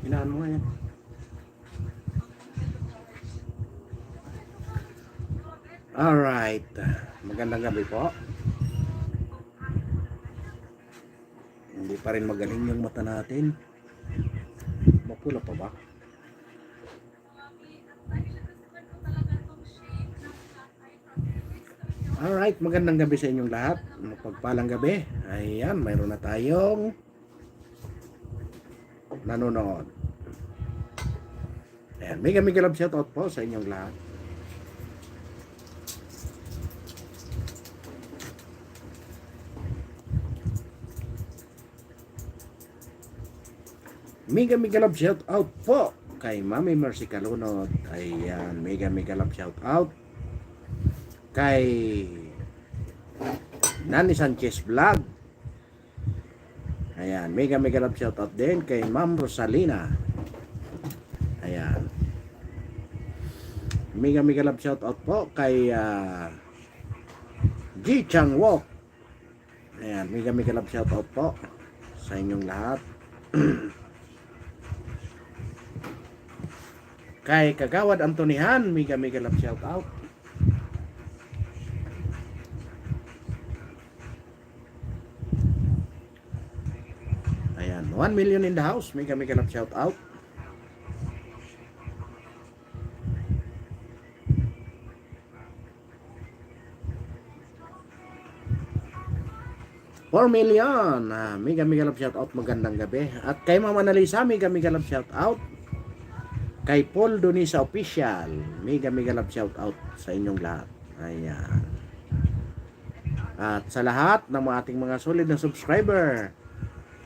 Hinaan mo nga yan. Alright. Magandang gabi po. Hindi pa rin magaling yung mata natin. Mapula pa ba? Alright, magandang gabi sa inyong lahat. Mapagpalang gabi. Ayan, mayroon na tayong nanonood. Ayan, mega love shoutout po sa inyong lahat. Mega love shoutout po kay Mami Mercy Calunod. Ayan, mega love shoutout kay Nani Sanchez Vlog. Ayan, mega love shoutout din kay Ma'am Rosalina. Ayan, mega love shoutout po kay Ji Chang Wok. Ayan, mega love shoutout po sa inyong lahat. Kay Kagawad Antonihan, mega love shoutout. Ayan, 1 million in the house, mega love shoutout. $4 million, mega love shoutout, magandang gabi. At kay Mama Analisa, mega love shoutout. Kay Paul Donisa Official, mega love shoutout sa inyong lahat. Ayan. At sa lahat ng mga ating mga solid na subscriber,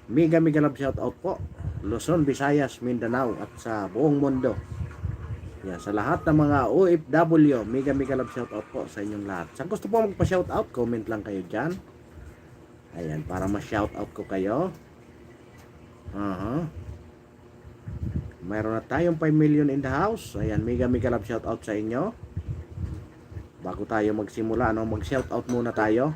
mega love shoutout po. Luzon, Visayas, Mindanao at sa buong mundo. Yan, sa lahat ng mga OFW, mega love shoutout po sa inyong lahat. Sa gusto po magpa-shoutout, comment lang kayo dyan. Ayan, para ma-shoutout ko kayo. Mayroon na tayong 5 million in the house. Ayan, mega love shoutout sa inyo. Bago tayo magsimula, mag-shoutout muna tayo.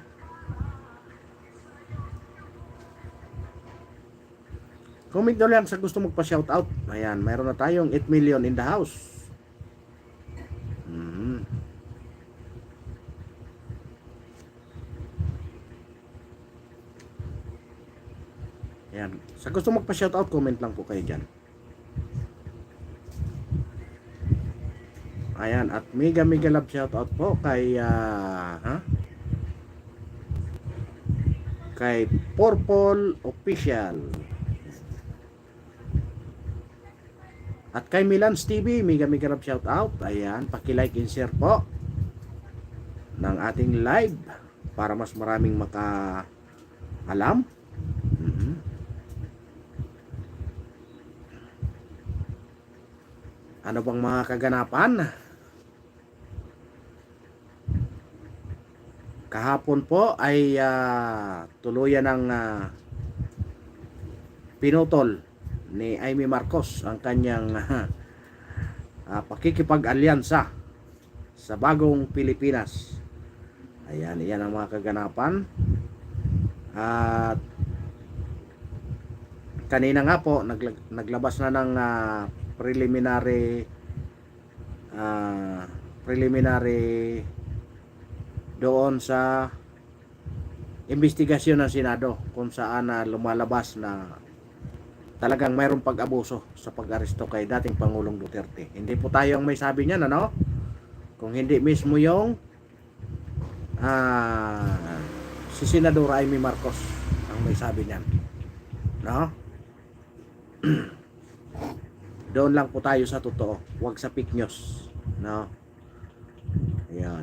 Comment nyo lang sa gusto magpa-shoutout. Ayan, mayroon na tayong 8 million in the house. Ayan, sa gusto magpa-shoutout, comment lang po kayo dyan. Ayan, at mega love shoutout po kay kay Purple Official. At kay Milans TV, mega love shoutout. Ayan, paki-like and share po ng ating live para mas maraming maka-alam. Ano bang mga kaganapan? Kahapon po ay tuluyan ng pinutol ni Amy Marcos ang kanyang pakikipag-alyansa sa bagong Pilipinas. Ayan, iyan ang mga kaganapan. At kanina nga po naglabas na ng preliminary doon sa investigasyon ng Senado kung saan lumalabas na talagang mayroong pag-abuso sa pag-aresto kay dating Pangulong Duterte. Hindi po tayo ang may sabi niyan, ano? Kung hindi mismo yung si Senadora Amy Marcos ang may sabi niyan, no? Doon lang po tayo sa totoo, huwag sa fake news, no?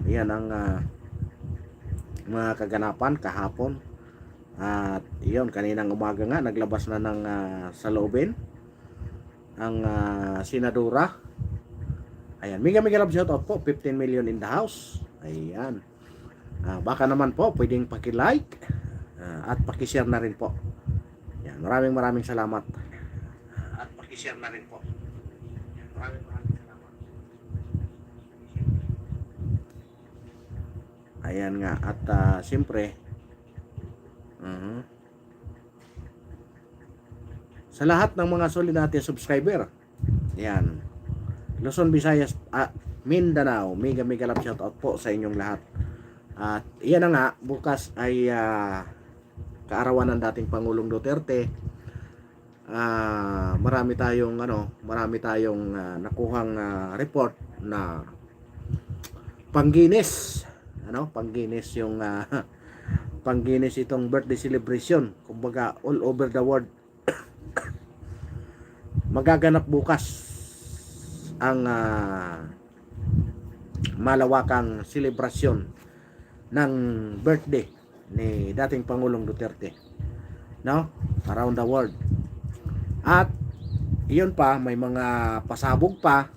Yan ang mga kaganapan kahapon. At iyon, kaninang umaga nga naglabas na ng saloobin ang senadora. Ayan, mega love shoutout po, 15 million in the house. Ayan, baka naman po pwedeng paki-like at paki-share na rin po. Yan, maraming salamat. At paki-share na rin po. Maraming salamat. Ayan nga, at siyempre Sa lahat ng mga solid natin subscriber. Yan. Luzon, Visayas, Mindanao. Mega love shout out po sa inyong lahat. At iyan na nga, bukas ay kaarawan ng dating Pangulong Duterte. Marami tayong nakuhang report na pangginis. Pangginis yung pangginis itong birthday celebration. Kumbaga all over the world. Magaganap bukas ang malawakang selebrasyon ng birthday ni dating Pangulong Duterte, around the world. At iyon pa, may mga pasabog pa,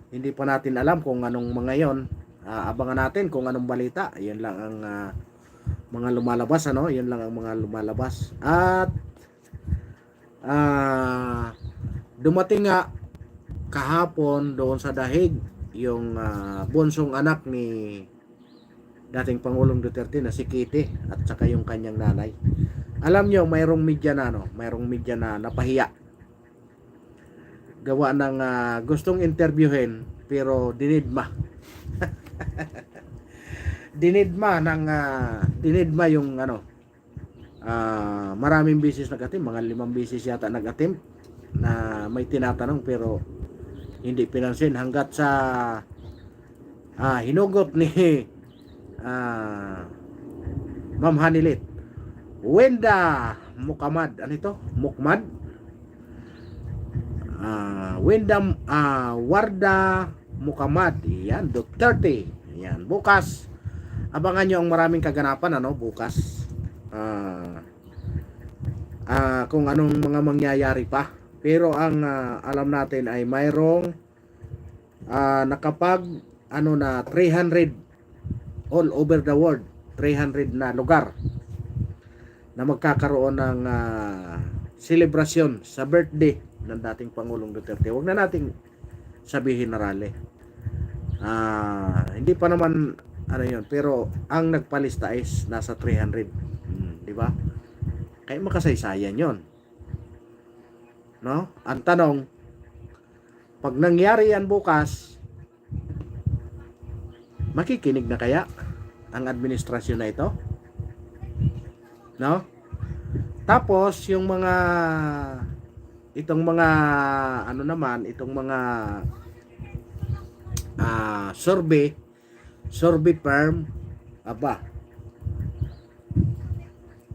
hindi pa natin alam kung anong mga yon. Abangan natin kung anong balita. Iyon lang ang mga lumalabas, Iyon lang ang mga lumalabas. At dumating nga kahapon doon sa Dahig yung bunsong anak ni dating Pangulong Duterte na si Kitty at saka yung kanyang nanay. Alam nyo, mayroong media na napahiya. Gawa ng gustong interviewin pero dinidma. dinidma yung maraming bisis nag-attempt, mga 5 bisis yata nag-attempt na may tinatanong pero hindi pinansin hanggat sa hinugot ni Ma'am Hanilit Wenda Mukamad. Ano ito? Mukmad? Warda Mukamad. Yan, Duterte. Yan, bukas abangan nyo ang maraming kaganapan bukas. Kung anong mga mangyayari pa. Pero ang alam natin ay mayroong nakapag 300 all over the world, 300 na lugar na magkakaroon ng selebrasyon sa birthday ng dating Pangulong Duterte. Huwag na nating sabihin na rally. Hindi pa naman yun, pero ang nagpalista is nasa 300. Di ba? Kaya makasaysayan yun. Ang tanong, pag nangyari yan bukas, makikinig na kaya ang administrasyon na ito? Tapos yung itong mga survey firm,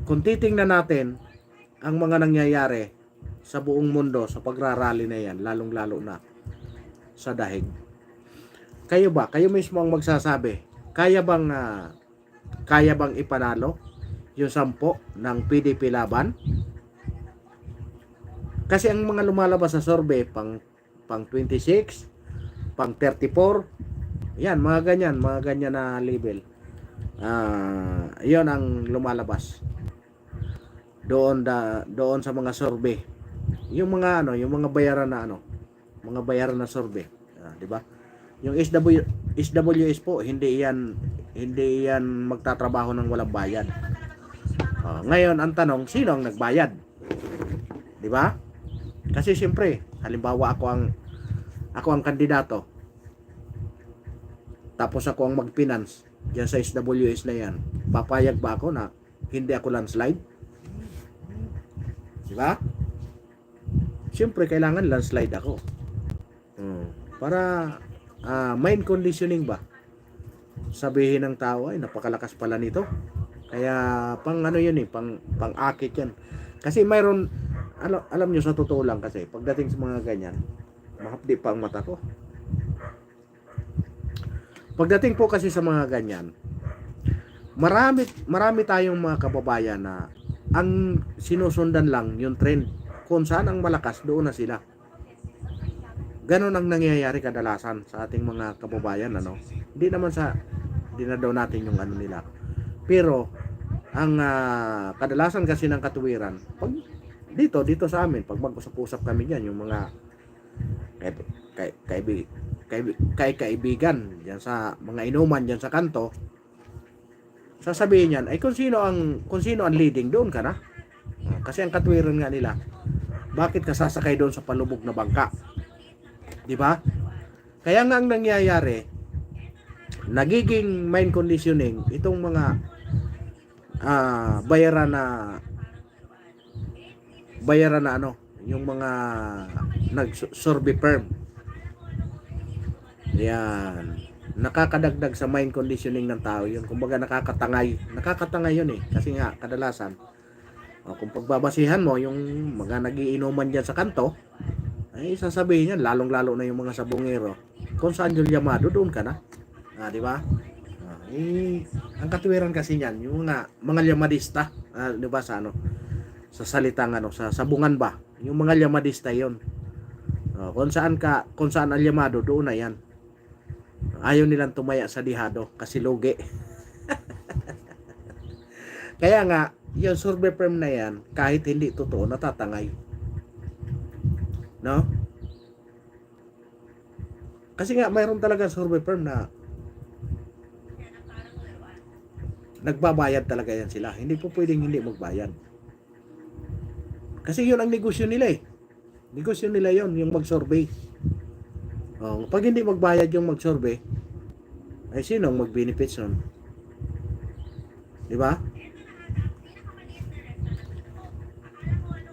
kung titingnan natin ang mga nangyayari sa buong mundo sa pagrarally na yan, lalong-lalo na sa Dahig, kayo mismo ang magsasabi, kaya bang ipanalo yung 10 ng PDP laban? Kasi ang mga lumalabas sa survey pang 26, pang 34, yan, mga ganyan na label. Yon ang lumalabas doon sa mga survey. Yung mga bayaran na survey, di ba? Yung SWS po, hindi yan magtatrabaho ng walang bayad. Ngayon ang tanong, sino ang nagbayad? Di ba? Kasi siyempre, halimbawa ako ang kandidato. Tapos ako ang mag-finance diyan sa SWS na yan. Papayag ba ako na hindi ako landslide? Di ba? Siyempre kailangan landslide ako. Para mind conditioning ba? Sabihin ng tao ay napakalakas pala nito. Kaya pang akit yan. Kasi mayroon, alam nyo sa totoo lang kasi, pagdating sa mga ganyan, mahapdi pa ang mata ko. Pagdating po kasi sa mga ganyan, marami tayong mga kababayan na ang sinusundan lang yung trend. Kung saan ang malakas, doon na sila. Ganon ang nangyayari kadalasan sa ating mga kababayan, Hindi na daw natin yung nila. Pero ang kadalasan kasi ng katuwiran, pag dito sa amin, pag mag-usap-usap kami diyan, yung mga kaibigan diyan sa mga inuman diyan sa kanto, sasabihin niyan ay kung sino ang leading, doon ka na. Kasi ang katuwiran nga nila, Bakit ka sasakay doon sa palubog na bangka? Di ba? Kaya nga ang nangyayari, nagiging mind conditioning itong mga bayaran na ano, yung mga nag-survey firm. Yan. Nakakadagdag sa mind conditioning ng tao yun. Kumbaga nakakatangay yun eh. Kasi nga kadalasan, kung pagbabasihan mo yung mga nagiinuman dyan sa kanto, ay sasabihin yan, lalong-lalo na yung mga sabungero, kung saan yung llamado, doon ka na. Di ba? Ang katuwiran kasi niyan, yung mga llamadista, di ba sa ano, sa salitang ano, sa sabungan ba, yung mga llamadista yon. Kung saan ang llamado, doon na yan. Ayaw nilang tumaya sa dihado kasi lugi. Kaya nga, yung survey firm na yan, kahit hindi totoo, natatangay. No? Kasi nga, mayroon talaga survey firm na nagbabayad talaga yan sila. Hindi po pwedeng hindi magbayad. Kasi yun ang negosyo nila eh. Negosyo nila yun, yung mag-survey. Pag hindi magbayad yung mag-survey, ay sino ang mag-benefits nun? Di ba?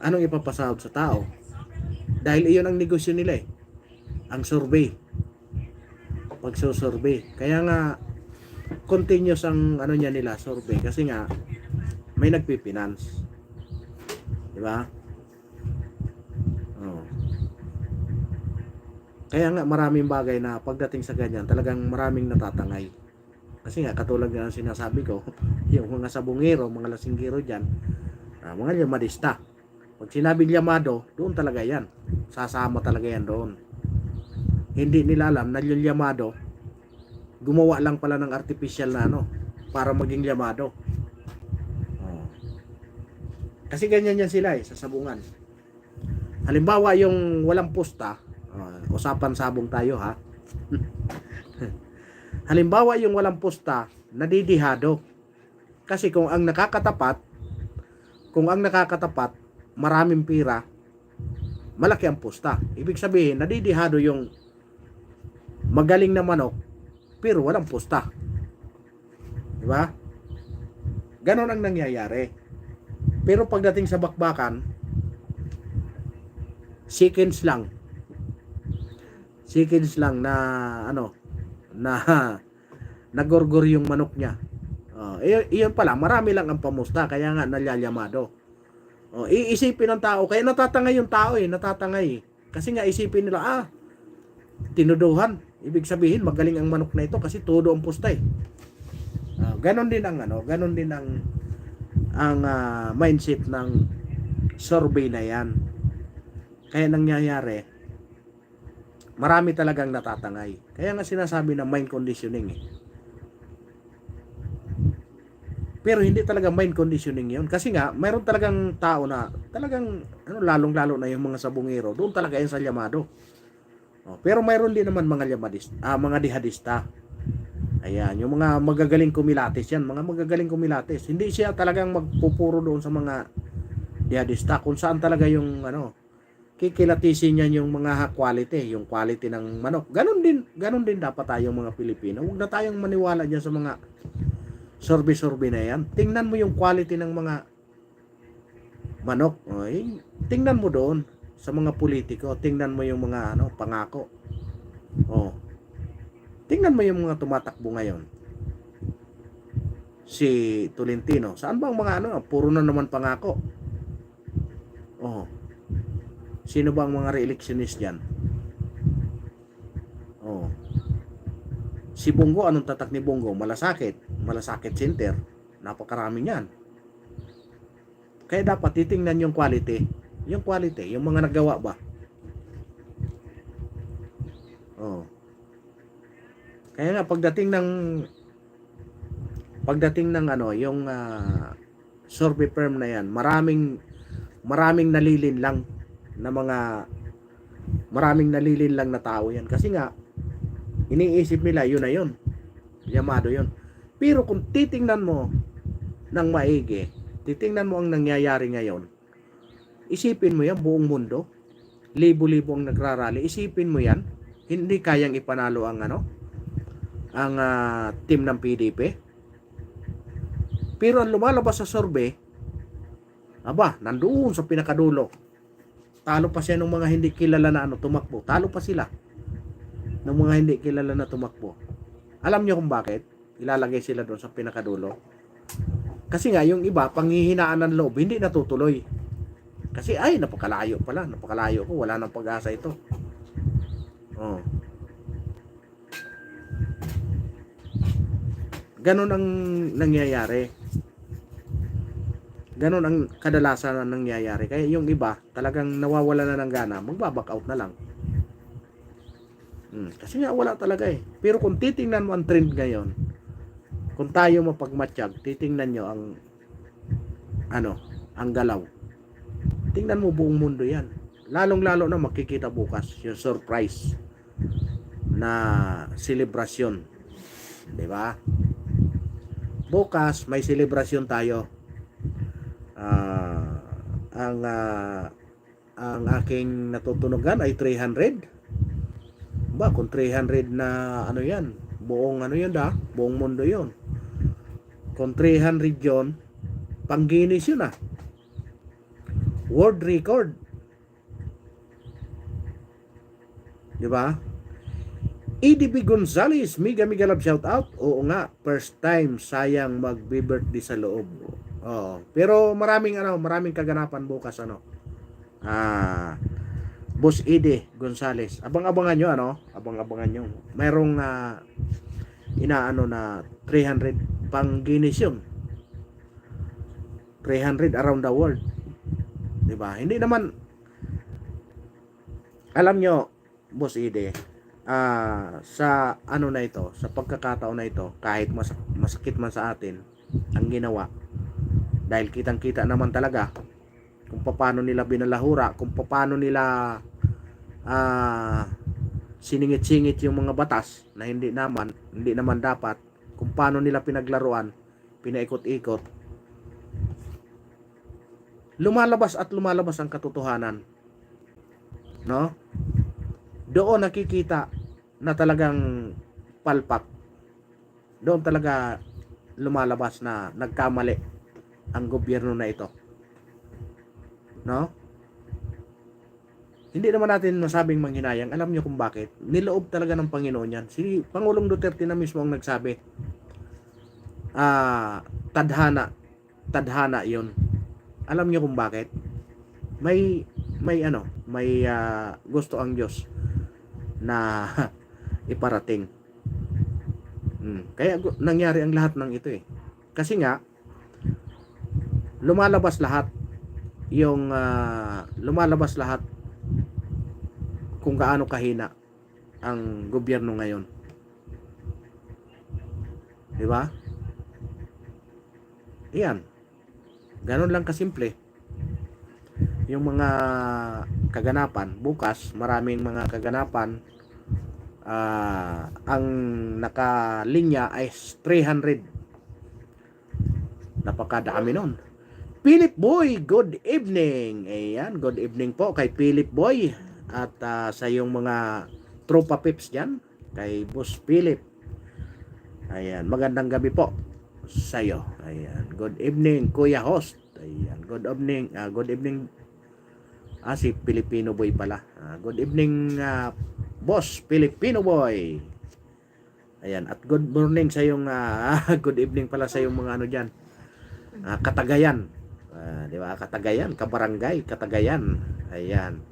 Anong ipapasahod sa tao? Dahil iyon ang negosyo nila eh. Ang survey. Pagsusurvey. Kaya nga, continuous ang ano niya nila, survey. Kasi nga, may nagpipinance. Di ba? Kaya nga maraming bagay na pagdating sa ganyan, talagang maraming natatangay. Kasi nga, katulad nga ng sinasabi ko, yung mga sabungero, mga lasinggero dyan, mga llamadista. Pag sinabing llamado, doon talaga yan. Sasama talaga yan doon. Hindi nila alam na yung llamado, gumawa lang pala ng artificial na ano, para maging llamado. Kasi ganyan yan sila sa sabungan. Halimbawa yung walang pusta, usapan sabong tayo ha. Halimbawa yung walang pusta, nadidihado. Kasi kung ang nakakatapat, maraming pira, malaki ang pusta. Ibig sabihin, nadidihado yung magaling na manok, pero walang pusta. Diba? Ganon ang nangyayari. Pero pagdating sa bakbakan, seconds lang na ano, na nagorgor yung manok niya. Iyon pala, marami lang ang pamusta, kaya nga nalyalyamado. Iisipin ng tao, kaya natatangay yung tao natatangay. Kasi nga isipin nila, tinuduhan. Ibig sabihin, magaling ang manok na ito kasi todo ang pusta ganon din ang mindset ng survey na yan. Kaya nangyayari, marami talagang natatangay. Kaya nga sinasabi na mind conditioning Pero hindi talaga mind conditioning yun. Kasi nga, mayroon talagang tao na talagang, lalong-lalo na yung mga sabungero, doon talaga yan sa llamado. Pero mayroon din naman mga mga dihadista. Ayan, yung mga magagaling kumilates yan, mga magagaling kumilates. Hindi siya talagang magpupuro doon sa mga dihadista, kung saan talaga yung kikilatisin niya yung mga quality, yung quality ng manok. Ganon din dapat tayong mga Pilipino. Huwag na tayong maniwala diyan sa mga survey na yan. Tingnan mo yung quality ng mga manok. Tingnan mo doon sa mga politiko. Tingnan mo yung mga pangako. Tingnan mo yung mga tumatakbo ngayon. Si Tolentino. Saan ba ang mga puro na naman pangako? Sino ba ang mga re-electionist dyan? Si Bongo, anong tatak ni Bongo? Malasakit Center. Napakarami yan. Kaya dapat titingnan yung quality. Yung quality, yung mga nagawa ba? Kaya nga pagdating ng yung survey firm na yan, maraming nalilinlang na tao yan. Kasi nga iniisip nila yun na yun. Llamado yun. Pero kung titingnan mo ng maigi, titingnan mo ang nangyayari ngayon, Isipin mo yan, buong mundo. Libo-libo ang nagrarally. Isipin mo yan, hindi kayang ipanalo ang ang team ng PDP. Pero ang lumalabas sa survey, nandoon sa pinakadulo. Talo pa siya ng mga hindi kilala na tumakbo. Talo pa sila ng mga hindi kilala na tumakbo. Alam niyo kung bakit? Ilalagay sila doon sa pinakadulo. Kasi nga, yung iba, panghihinaan ng loob, hindi natutuloy. Kasi, napakalayo pala. Napakalayo ko. Wala nang pag-asa ito. Oh. Ganon ang nangyayari. Ganon ang kadalasan na nangyayari. Kaya yung iba, talagang nawawala na ng gana, magbaback out na lang. Kasi nga, wala talaga eh. Pero kung titingnan mo ang trend ngayon, kung tayo mapagmatsyag, titingnan nyo ang galaw. Tingnan mo buong mundo yan. Lalong-lalo na makikita bukas yung surprise na selebrasyon. Diba? Bukas may selebrasyon tayo. Ang aking natutunugan ay 300. Kung 300 na yan, buong buong mundo yon. Kung 300 yon, pang Guinness yun world record. Diba? EDB Gonzales, mega love shout out. Oo nga, first time, sayang magbe-birthday sa loob. Pero maraming kaganapan bukas Boss Ede Gonzales. Abang-abangan nyo abang-abangan nyo. Mayroong na 300 pang Guinness yun. 300 around the world. Diba? Hindi naman, alam nyo, Boss Ede, sa na ito, sa pagkakataon na ito, kahit masakit man sa atin ang ginawa, dahil kitang-kita naman talaga kung paano nila binalahura, kung paano nila siningit-singit yung mga batas na hindi naman dapat, kung paano nila pinaglaruan, pinaikot-ikot. Lumalabas ang katotohanan. No? Doon nakikita na talagang palpak. Doon talaga lumalabas na nagkamali ang gobyerno na ito. No? Hindi naman natin masabing manghinayang. Alam niyo kung bakit? Niloob talaga ng Panginoon yan. Si Pangulong Duterte na mismo ang nagsabi. Tadhana yun. Alam niyo kung bakit? May gusto ang Diyos na iparating. Kaya nangyari ang lahat ng ito eh. Kasi nga lumalabas lahat kung gaano kahina ang gobyerno ngayon. Di ba? Iyan. Ganon lang kasimple. Yung mga kaganapan, bukas maraming mga kaganapan. Ang nakalinya ay 300. Napakadami nun. Philip Boy, good evening. Ayan, good evening po kay Philip Boy. At sa yung mga tropa pips dyan, kay Boss Philip. Ayan, magandang gabi po sa'yo. Ayan, good evening Kuya Host. Ayan, good evening. Si Filipino Boy pala. Good evening Boss Filipino Boy. Ayan, at good morning sa yung good evening pala sa yung mga dyan. Katagayan. Di ba? Katagayan, kabarangay, Katagayan. Ayan.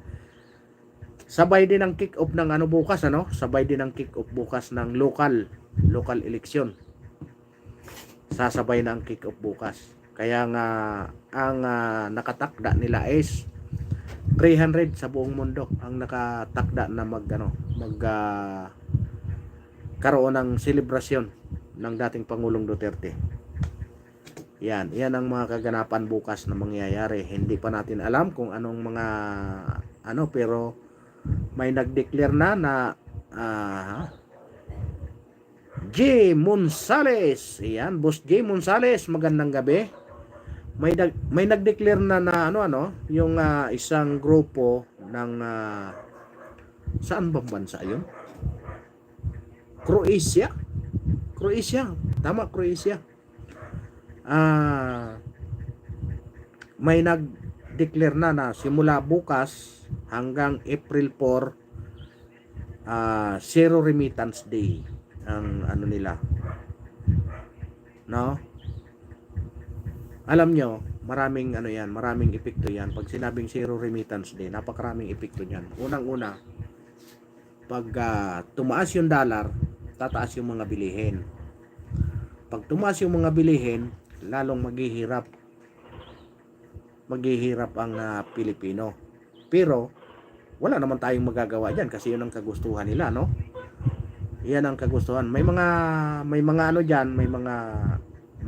Sabay din ang kick-off ng bukas, Sabay din ang kick-off bukas ng local election. Sasabay na ang kick-off bukas. Kaya nga ang nakatakda nila is 300 sa buong mundo ang nakatakda na karoon ng selebrasyon ng dating Pangulong Duterte. Yan ang mga kaganapan bukas na mangyayari. Hindi pa natin alam kung anong mga pero may nag-declare na J. Monsales. Ayan, Boss J. Monsales, magandang gabi. may nag-declare na yung isang grupo ng saan bang bansa yun? Croatia. Croatia. Tama, Croatia. May nag-declare na simula bukas hanggang April 4, zero remittance day ang ano nila. No? Alam nyo, maraming maraming epekto yan. Pag sinabing zero remittance day, napakaraming epekto niyan. Unang-una, pag tumaas yung dollar, tataas yung mga bilihin. Pag tumaas yung mga bilihin, lalong maghihirap ang Pilipino. Pero wala naman tayong magagawa diyan kasi yun ang kagustuhan nila, no? Yan ang kagustuhan. May mga ano diyan, may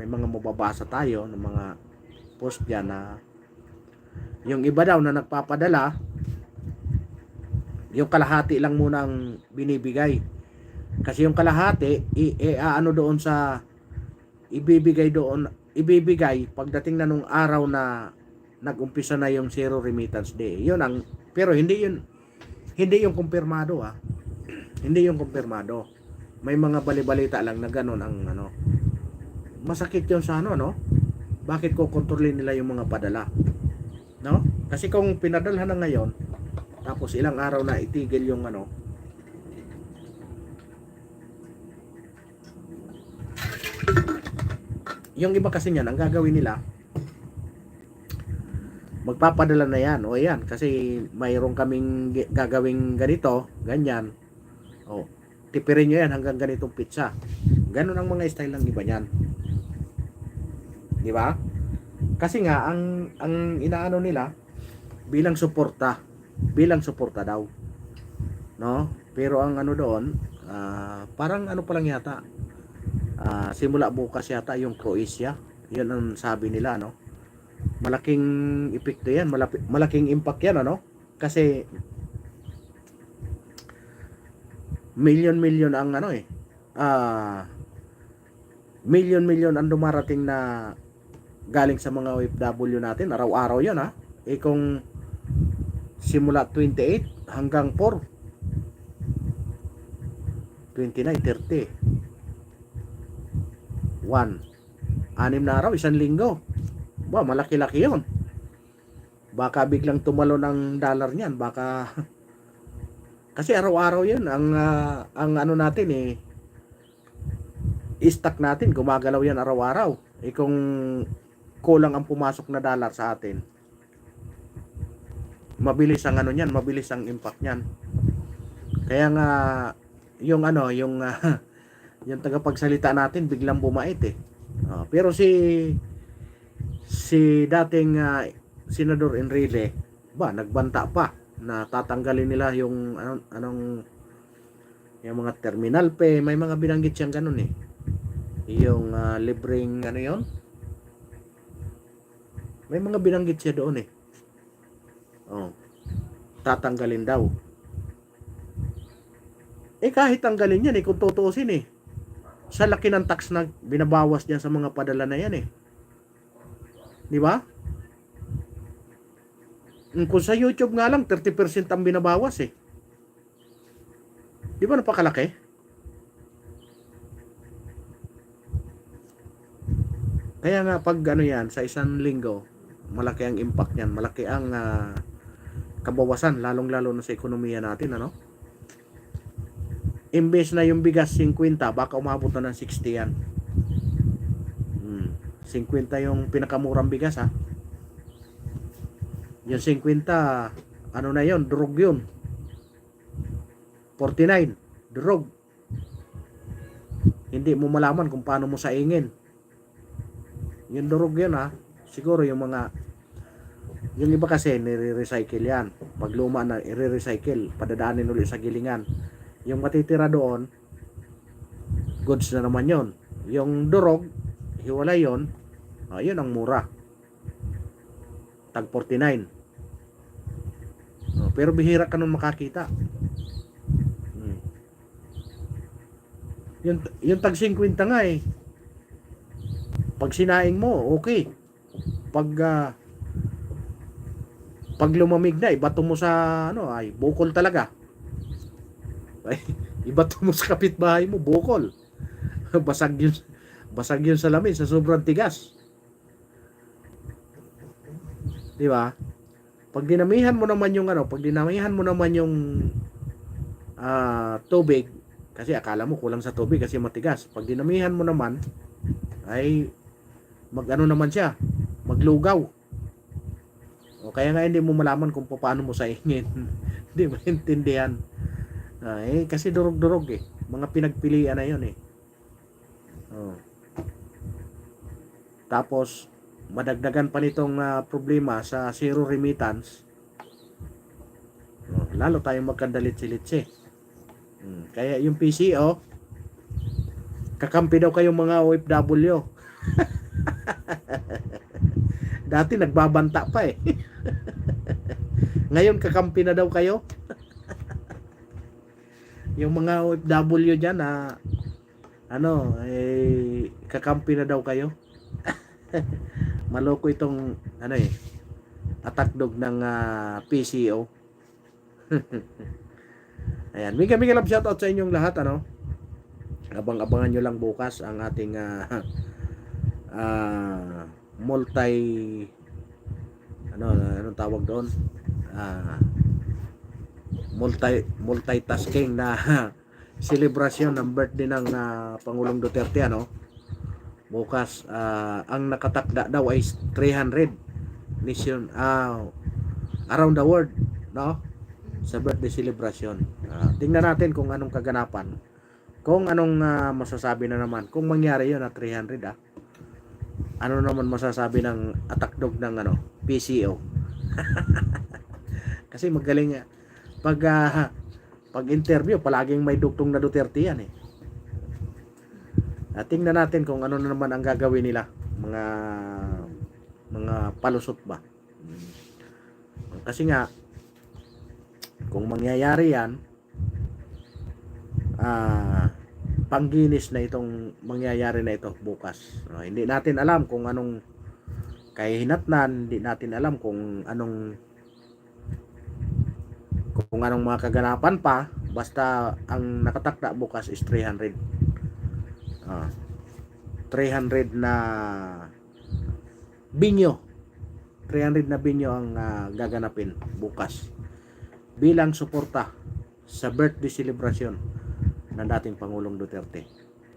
mga mababasa tayo ng mga post diyan na yung iba daw na nagpapadala, yung kalahati lang muna ang binibigay. Kasi yung kalahati ibibigay pagdating na nung araw na nag-umpisa na yung zero remittance day. Pero hindi yung kumpirmado Hindi yung kumpirmado. May mga bali-balita lang na ganun ang masakit yun sa bakit ko kontrolin nila yung mga padala, no? Kasi kung pinadalhan na ngayon tapos ilang araw na itigil yung yung iba kasi niyan, ang gagawin nila, magpapadala na yan. O yan, kasi mayroon kaming gagawing ganito, ganyan. O, tipirin nyo yan hanggang ganitong pizza. Ganon ang mga style ng iba niyan. Di ba? Kasi nga, ang inaano nila, bilang suporta daw. No? Pero ang doon, parang pa lang yata, simula bukas yata yung Croatia. Yun ang sabi nila, no? Malaking epekto yan, malaking impact yan, kasi million ang million ang dumarating na galing sa mga OFW natin araw-araw yan, kung simula 28 hanggang 4, 29, 30, 6 na araw, isang linggo. Ba, malaki-laki yun. Baka biglang tumalo ng dollar niyan, baka kasi araw-araw yun ang natin stock natin, gumagalaw yan araw-araw. Kung kulang ang pumasok na dollar sa atin, mabilis ang mabilis ang impact niyan. Kaya nga yung yung tagapagsalita natin biglang bumait pero si dating Senador Enrile nagbanta pa na tatanggalin nila yung yung mga terminal pay. May mga binanggit siyang ganun yung libreng yon, may mga binanggit siya doon tatanggalin daw. Kahit tanggalin yan kung tutuusin sa laki ng tax na binabawas diyan sa mga padala na yan di ba? Kung sa YouTube nga lang 30% ang binabawas di ba napakalaki? Kaya nga pag yan sa isang linggo, malaki ang impact niyan, malaki ang kabawasan, lalong-lalo na sa ekonomiya natin imbes na yung bigas 50, baka umabot na ng 60 yan. 50 yung pinakamurang bigas yung 50 na yon, drug yun. 49 drug, hindi mo malaman kung paano mo saingin yung drug yun siguro yung iba kasi nire-recycle yan, pag luma na i-recycle, padadaanin ulit sa gilingan. Yung matitira doon, goods na naman yon. Yung drug, hiwalay yon. Yun ang mura, tag 49. Pero bihira ka nun makakita. Yung tag 50 nga pag sinaing mo, okay. Pag pag lumamig na, ibato mo sa ano, ay bukol talaga. Ay, ibato mo sa kapitbahay mo, bukol. basag yun, basag yun sa lamin sa sobrang tigas. Di ba? Pag dinamihan mo naman yung ano, pag dinamihan mo naman yung tubig, kasi akala mo kulang sa tubig kasi matigas. Pag dinamihan mo naman, ay mag-ano naman siya, maglugaw. O kaya nga hindi mo malaman kung paano mo saingin. Hindi mo intindihan. Kasi durog-durog eh. Mga pinagpilian na yun eh. Oh. Tapos, madagdagan pa nitong problema sa zero remittance. Lalo tayong magkandalit-silitsi. Kaya yung PCO, kakampi daw kayong mga OFW. Dati nagbabanta pa eh. Ngayon kakampi na daw kayo. Yung mga OFW dyan na kakampi na daw kayo. Maloko itong attack dog ng PCO. Ayan, mega love shout out sa inyong lahat abang-abangan nyo lang bukas ang ating anong tawag doon, multitasking na celebration ng birthday ng Pangulong Duterte bukas. Ang nakatakda daw ay 300 mission around the world sa birthday celebration. Tingnan natin kung anong kaganapan, kung anong masasabi na naman kung mangyari yun 300 ano naman masasabi ng attack dog ng PCO. Kasi magaling pag interview palaging may dugtong na Duterte yan eh. Tingnan natin kung ano na naman ang gagawin nila, mga palusot ba. Kasi nga kung mangyayari yan, pangginis na itong mangyayari na ito bukas. Hindi natin alam kung anong kahihinatnan, hindi natin alam kung anong mga kaganapan pa, basta ang nakatakda bukas is 300. 300 na binyo. 300 na binyo ang gaganapin bukas bilang suporta sa birthday celebration ng dating Pangulong Duterte.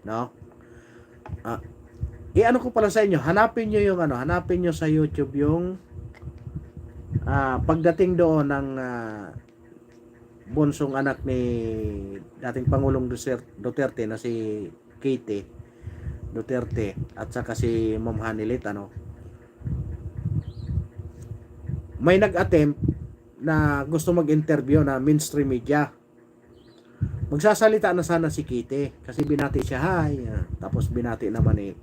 Ano ko pala sa inyo, hanapin nyo sa YouTube yung pagdating doon ng bunsong anak ni dating Pangulong Duterte na si Katie Duterte at saka si Ma'am Hanilit may nag-attempt na gusto mag-interview na mainstream media. Magsasalita na sana si Kitty kasi binati siya, hi. Tapos binati naman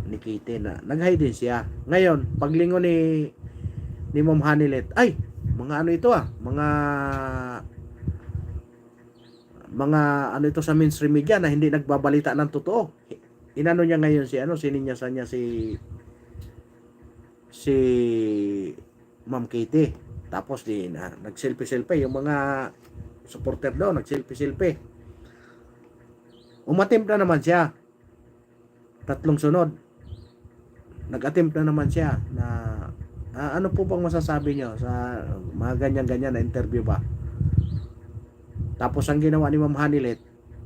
ni Kitty na nag-hi din siya. Ngayon, paglingon ni Ma'am Hanilet, ay, mga ito mga ito sa mainstream media na hindi nagbabalita ng totoo. Inano niya ngayon sininyasan niya si Ma'am Kitty. Tapos nag-selfie yung mga supporter daw, nag-selfie. Umattempt na naman siya. 3 sunod. Nag-attempt na naman siya na ano po bang masasabi niyo sa mga ganyan-ganyan na interview ba? Tapos ang ginawa ni Ma'am Hanilet,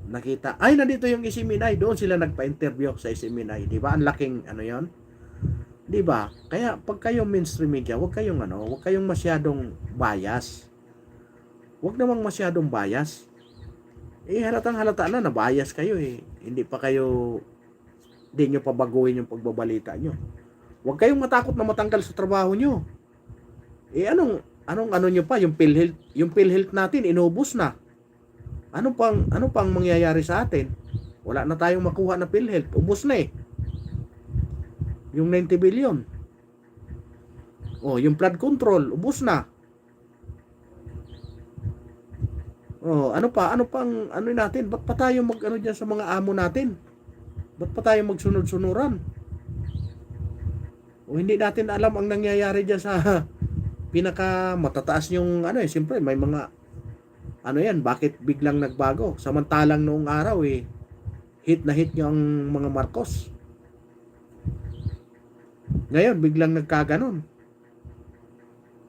nakita, ay nandito yung Isiminay, doon sila nagpa-interview sa Isiminay, di ba? Ang laking yon. Di ba? Kaya pag kayo mainstream media, wag kayong masyadong bias. Wag namang masyadong bias. Halatang halata na bias kayo eh. Hindi nyo pa baguhin yung pagbabalita nyo. Wag kayong matakot na matanggal sa trabaho nyo. Anong nyo pa, yung PhilHealth natin inubos na. Ano pang mangyayari sa atin? Wala na tayong makuha na PhilHealth. Ubos na eh. Yung 90 billion. Yung flood control, ubos na. Ano pang natin? Ba't pa tayo diyan sa mga amo natin? Ba't pa tayo magsunod-sunuran? O hindi natin alam ang nangyayari diyan sa pinaka matataas yung ano siyempre may mga ano yan, bakit biglang nagbago? Samantalang noong araw hit na hit nyo ang mga Marcos. Ngayon, biglang nagkaganon.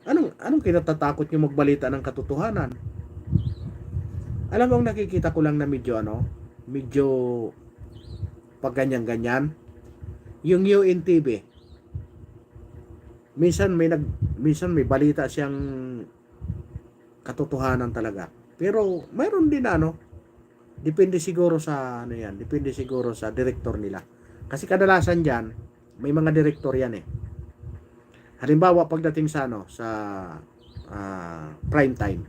Anong kinatatakot nyo magbalita ng katotohanan? Alam mo, nakikita ko lang na medyo pag ganyan-ganyan. Yung UNTV, minsan may balita siyang katotohanan talaga. Pero mayroon din depende siguro sa depende siguro sa director nila. Kasi kadalasan diyan may mga director yan Halimbawa pagdating sa prime time.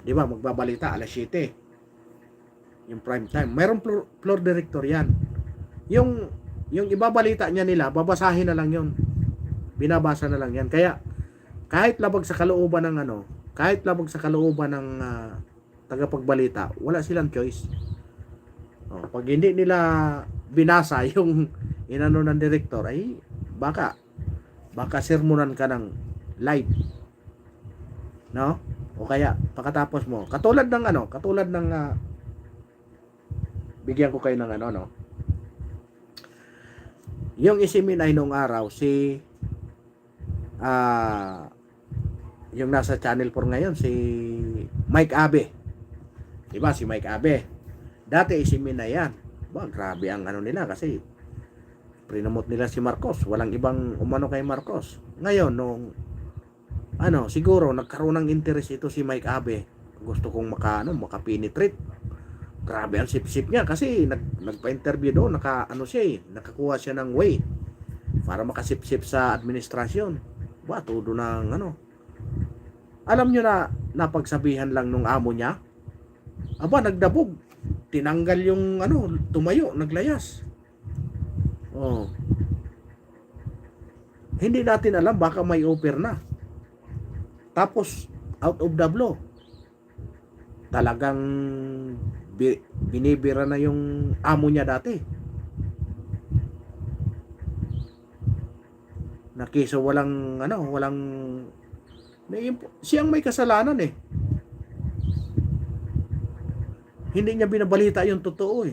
'Di ba? Magbabalita alas 7. Yung prime time. Mayroong floor director yan. Yung ibabalita nila, babasahin na lang 'yon. Binabasa na lang yan. Kaya kahit labag sa kalooban ng tagapagbalita, wala silang choice. Pag hindi nila binasa yung inano ng director, ay baka sermonan ka ng live. No? O kaya pagkatapos mo, katulad ng bigyan ko kayo ng yung isiminay nung araw yung nasa Channel 4 ngayon si Mike Abe. Diba si Mike Abe? Dati isimin na yan. Grabe ang nila kasi prinamot nila si Marcos. Walang ibang umano kay Marcos. Ngayon nung siguro nagkaroon ng interest ito si Mike Abe. Gusto kong makapenetrate. Grabe ang sip-sip niya kasi nagpa-interview doon, nakakuha siya ng way para makasip-sip sa administrasyon. Todo ng Alam nyo na napagsabihan lang nung amo niya, nagdabog. Tinanggal yung tumayo, naglayas. Hindi natin alam, baka may offer na. Tapos, out of the blue, talagang binibira na yung amo niya dati. Nakiso walang siyang may kasalanan Hindi niya binabalita yung totoo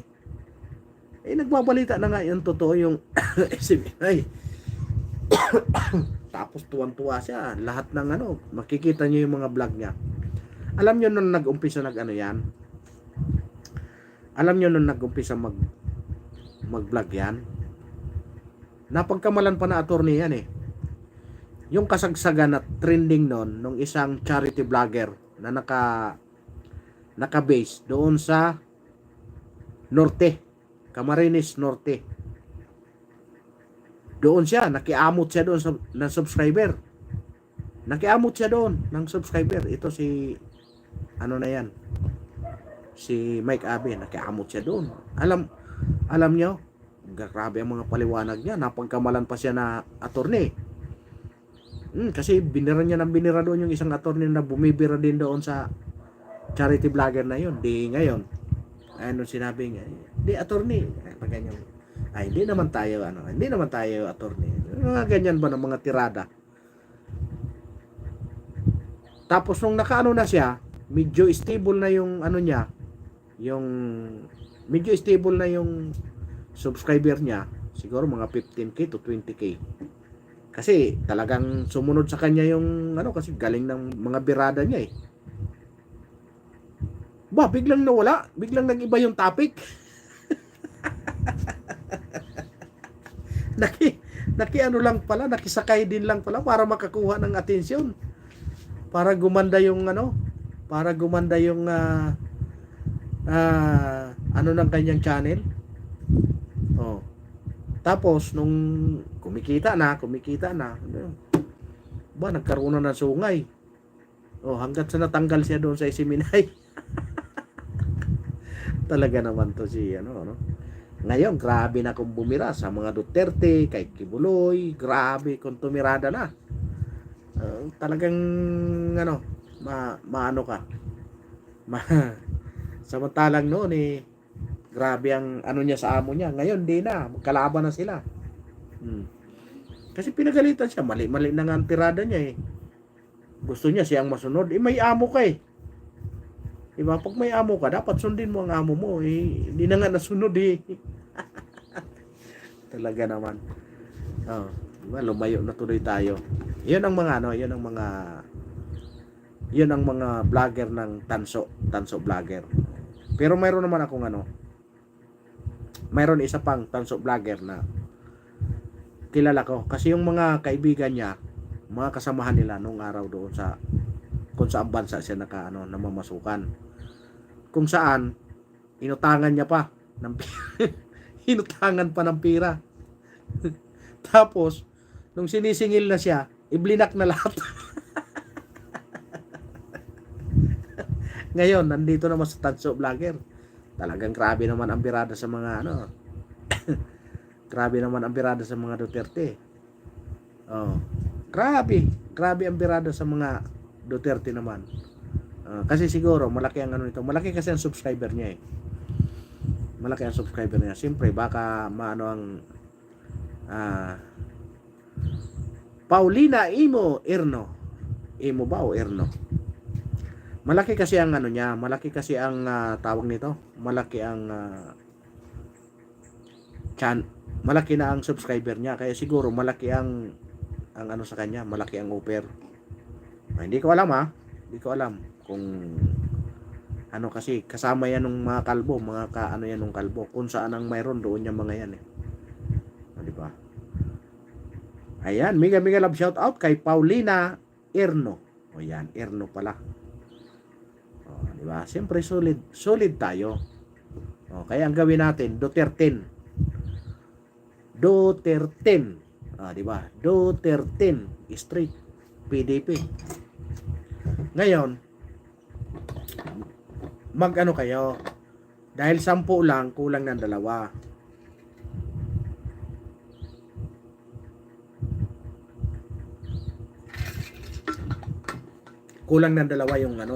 nagbabalita na nga yung totoo yung SMNI. Tapos tuwan-tuwa siya. Lahat ng makikita niyo yung mga vlog niya. Alam niyo nung nag-umpisa mag-vlog yan, napagkamalan pa na attorney yan yung kasagsagan at trending nung isang charity vlogger na naka-base doon sa Norte, Camarines Norte. Doon siya, nakiamot siya doon ng subscriber. Nakiamot siya doon ng subscriber. Ito si si Mike Abe, nakiamot siya doon. Alam nyo, grabe ang mga paliwanag niya. Napagkamalan pa siya na attorney. Kasi binira doon yung isang attorney na bumibira din doon sa charity vlogger na yun. Di ngayon, sinabi niya, di attorney, ganyan. Hindi naman tayo attorney. Mga ganyan ba ng mga tirada? Tapos nung na siya, medyo stable na yung medyo stable na yung subscriber niya, siguro mga 15k to 20k. Kasi talagang sumunod sa kanya yung kasi galing ng mga birada niya biglang nawala, biglang nag-iba yung topic. lang pala, nakisakay din lang pala para makakuha ng atensyon. Para gumanda yung ng kanyang channel. Tapos nung kumikita na, nagkaroon na ng sungay. Hanggat sa natanggal siya doon sa Isiminay. Talaga naman to si Ngayon, grabe na kung bumira sa mga Duterte, kay Kibuloy, grabe kung tumirada na. Talagang maano ka. Samantalang noon grabe ang niya sa amo niya. Ngayon di na, magkalaban na sila. Kasi pinagalitan siya, mali-mali na nga ang tirada niya eh. Gusto niya siyang masunod, may amo ka eh. Diba? Pag may amo ka, dapat sundin mo ang amo mo eh. Hindi na nga nasunod eh. Talaga naman. Oh, diba? Lumayo na tuloy tayo. Yun ang mga yun ang mga vlogger ng tanso vlogger. Pero mayroon naman akong mayroon isa pang tanso vlogger na kilala ko. Kasi yung mga kaibigan niya, mga kasamahan nila nung araw doon sa kung saan bansa siya namamasukan. Kung saan inutangan niya pa ng inutangan pa ng pira. Tapos nung sinisingil na siya, iblinak na lahat. Ngayon, nandito naman sa tanso vlogger. Talagang grabe naman ang birada sa mga grabe naman ang birada sa mga Duterte. Oh, grabe ang birada sa mga Duterte naman. Kasi siguro malaki ang nito. Malaki kasi ang subscriber niya eh. Malaki ang subscriber niya. Siyempre baka Paulina Imo Erno. Imo ba o Erno? Malaki kasi ang niya, malaki kasi ang tawag nito. Malaki ang malaki na ang subscriber niya, kaya siguro malaki ang sa kanya, malaki ang offer. Hindi ko alam Hindi ko alam kung kasi kasama yan ng mga kalbo, mga yan ng kalbo. Kung saan ang mayroon doon yung mga yan eh. Di ba? Ayan, mega love shout out kay Paulina Erno. O yan, Erno pala. Di ba? Siyempre solid tayo. Kaya ang gawin natin, Duterte. Di ba? Duterte straight PDP. Ngayon, kayo? Dahil 10 lang, kulang ng 2. Kulang ng 2 yung 10.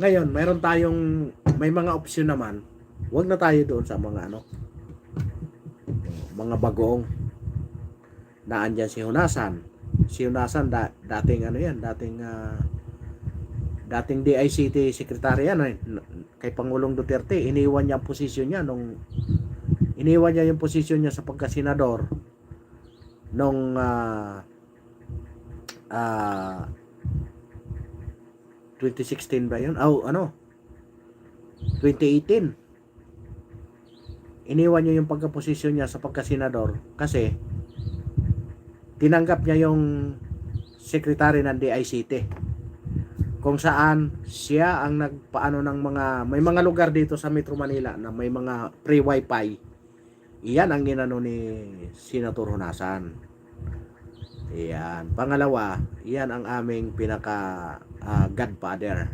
Ngayon, may mga opsyon naman. Huwag na tayo doon sa mga mga bagoong na andyan si Hunasan. Si Hunasan dating dating DICT secretary kay Pangulong Duterte. Iniwan niya ang posisyon niya yung posisyon niya sa pagkasenador nung 2016 ba yun? 2018. Iniwan niya yung pagkaposisyon niya sa pagkasenador kasi tinanggap niya yung secretary ng DICT. Kung saan siya ang nagpaano ng may mga lugar dito sa Metro Manila na may mga free wifi. Iyan ang ginano ni Senator Hunasan. Iyan. Pangalawa, iyan ang aming pinaka godfather.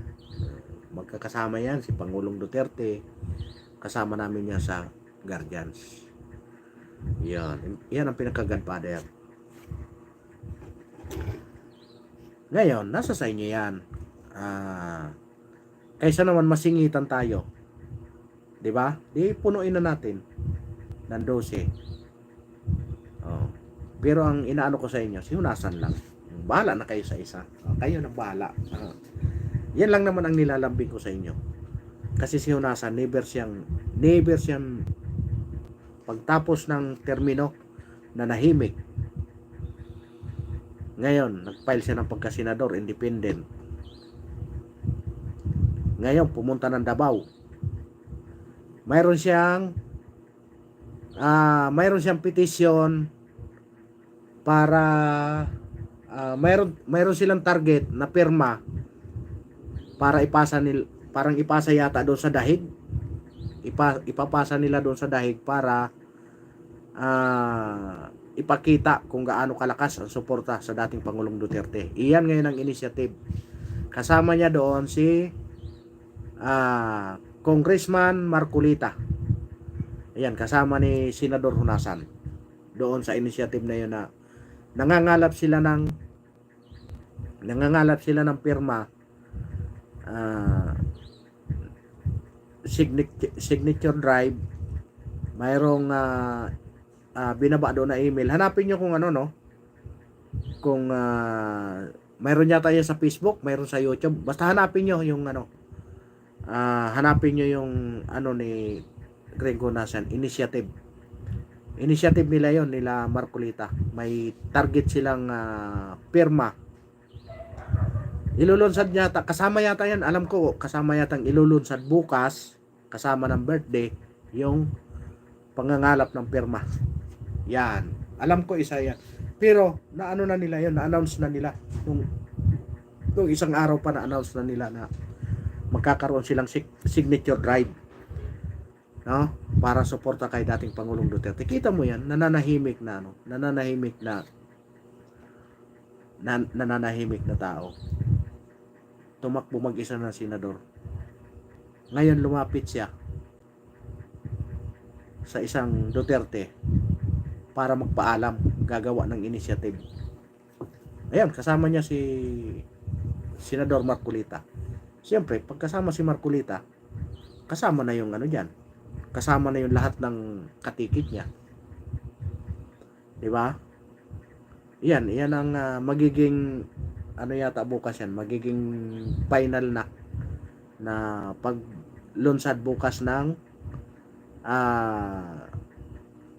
Magkakasama yan si Pangulong Duterte. Kasama namin yan sa Guardians. Yan ang pinaka godfather. Ngayon, nasa sa inyo yan. Kaysa naman masingitan tayo. 'Di ba? Di punuin na natin ng 12. Pero ang inaano ko sa inyo, si Hunasan lang. Bahala na kayo sa isa. Kayo na bahala. Yan lang naman ang nilalambing ko sa inyo. Kasi si Hunasan, never siyang pagtapos ng termino na nahimik. Ngayon, nag-file siya ng pagkasenador, independent. Ngayon, pumunta ng Davao. Mayroon siyang petition para mayroon silang target na pirma para ipasa yata doon sa dahig. Ipapasa nila doon sa dahig para ipakita kung gaano kalakas ang suporta sa dating Pangulong Duterte. Iyan ngayon ang initiative. Kasama niya doon si Congressman Marcolita. Ayan, kasama ni Senador Hunasan doon sa initiative na yun na nangangalap sila ng pirma, signature drive, mayroong binaba doon na email. Hanapin nyo kung ano, no? Kung mayroon yata yan sa Facebook, mayroon sa YouTube. Basta hanapin nyo yung ano. Hanapin nyo yung ano ni Greg Honasan, initiative. Initiative nila yon, nila Marcolita. May target silang pirma. Ilulunsad yata, kasama yata yan, alam ko, kasama yata ilulunsad bukas, kasama ng birthday, yung pangangalap ng pirma. Yan. Alam ko isa yan. Pero, naano na nila yun, na-announce na nila. Nung isang araw pa na-announce na nila na magkakaroon silang signature drive. No? Para suporta kay dating Pangulong Duterte. Kita mo yan, nananahimik na tao. Tumakbo mag-isa ng senador. Ngayon lumapit siya sa isang Duterte para magpaalam, gagawa ng initiative. Ayan, kasama niya si Senador Marcolita. Siyempre, pagkasama si Marcolita, kasama na yung ano diyan. Kasama na yung lahat ng katikit niya. 'Di ba? Yan ang magiging ano yata bukas yan, magiging final na paglunsad bukas ng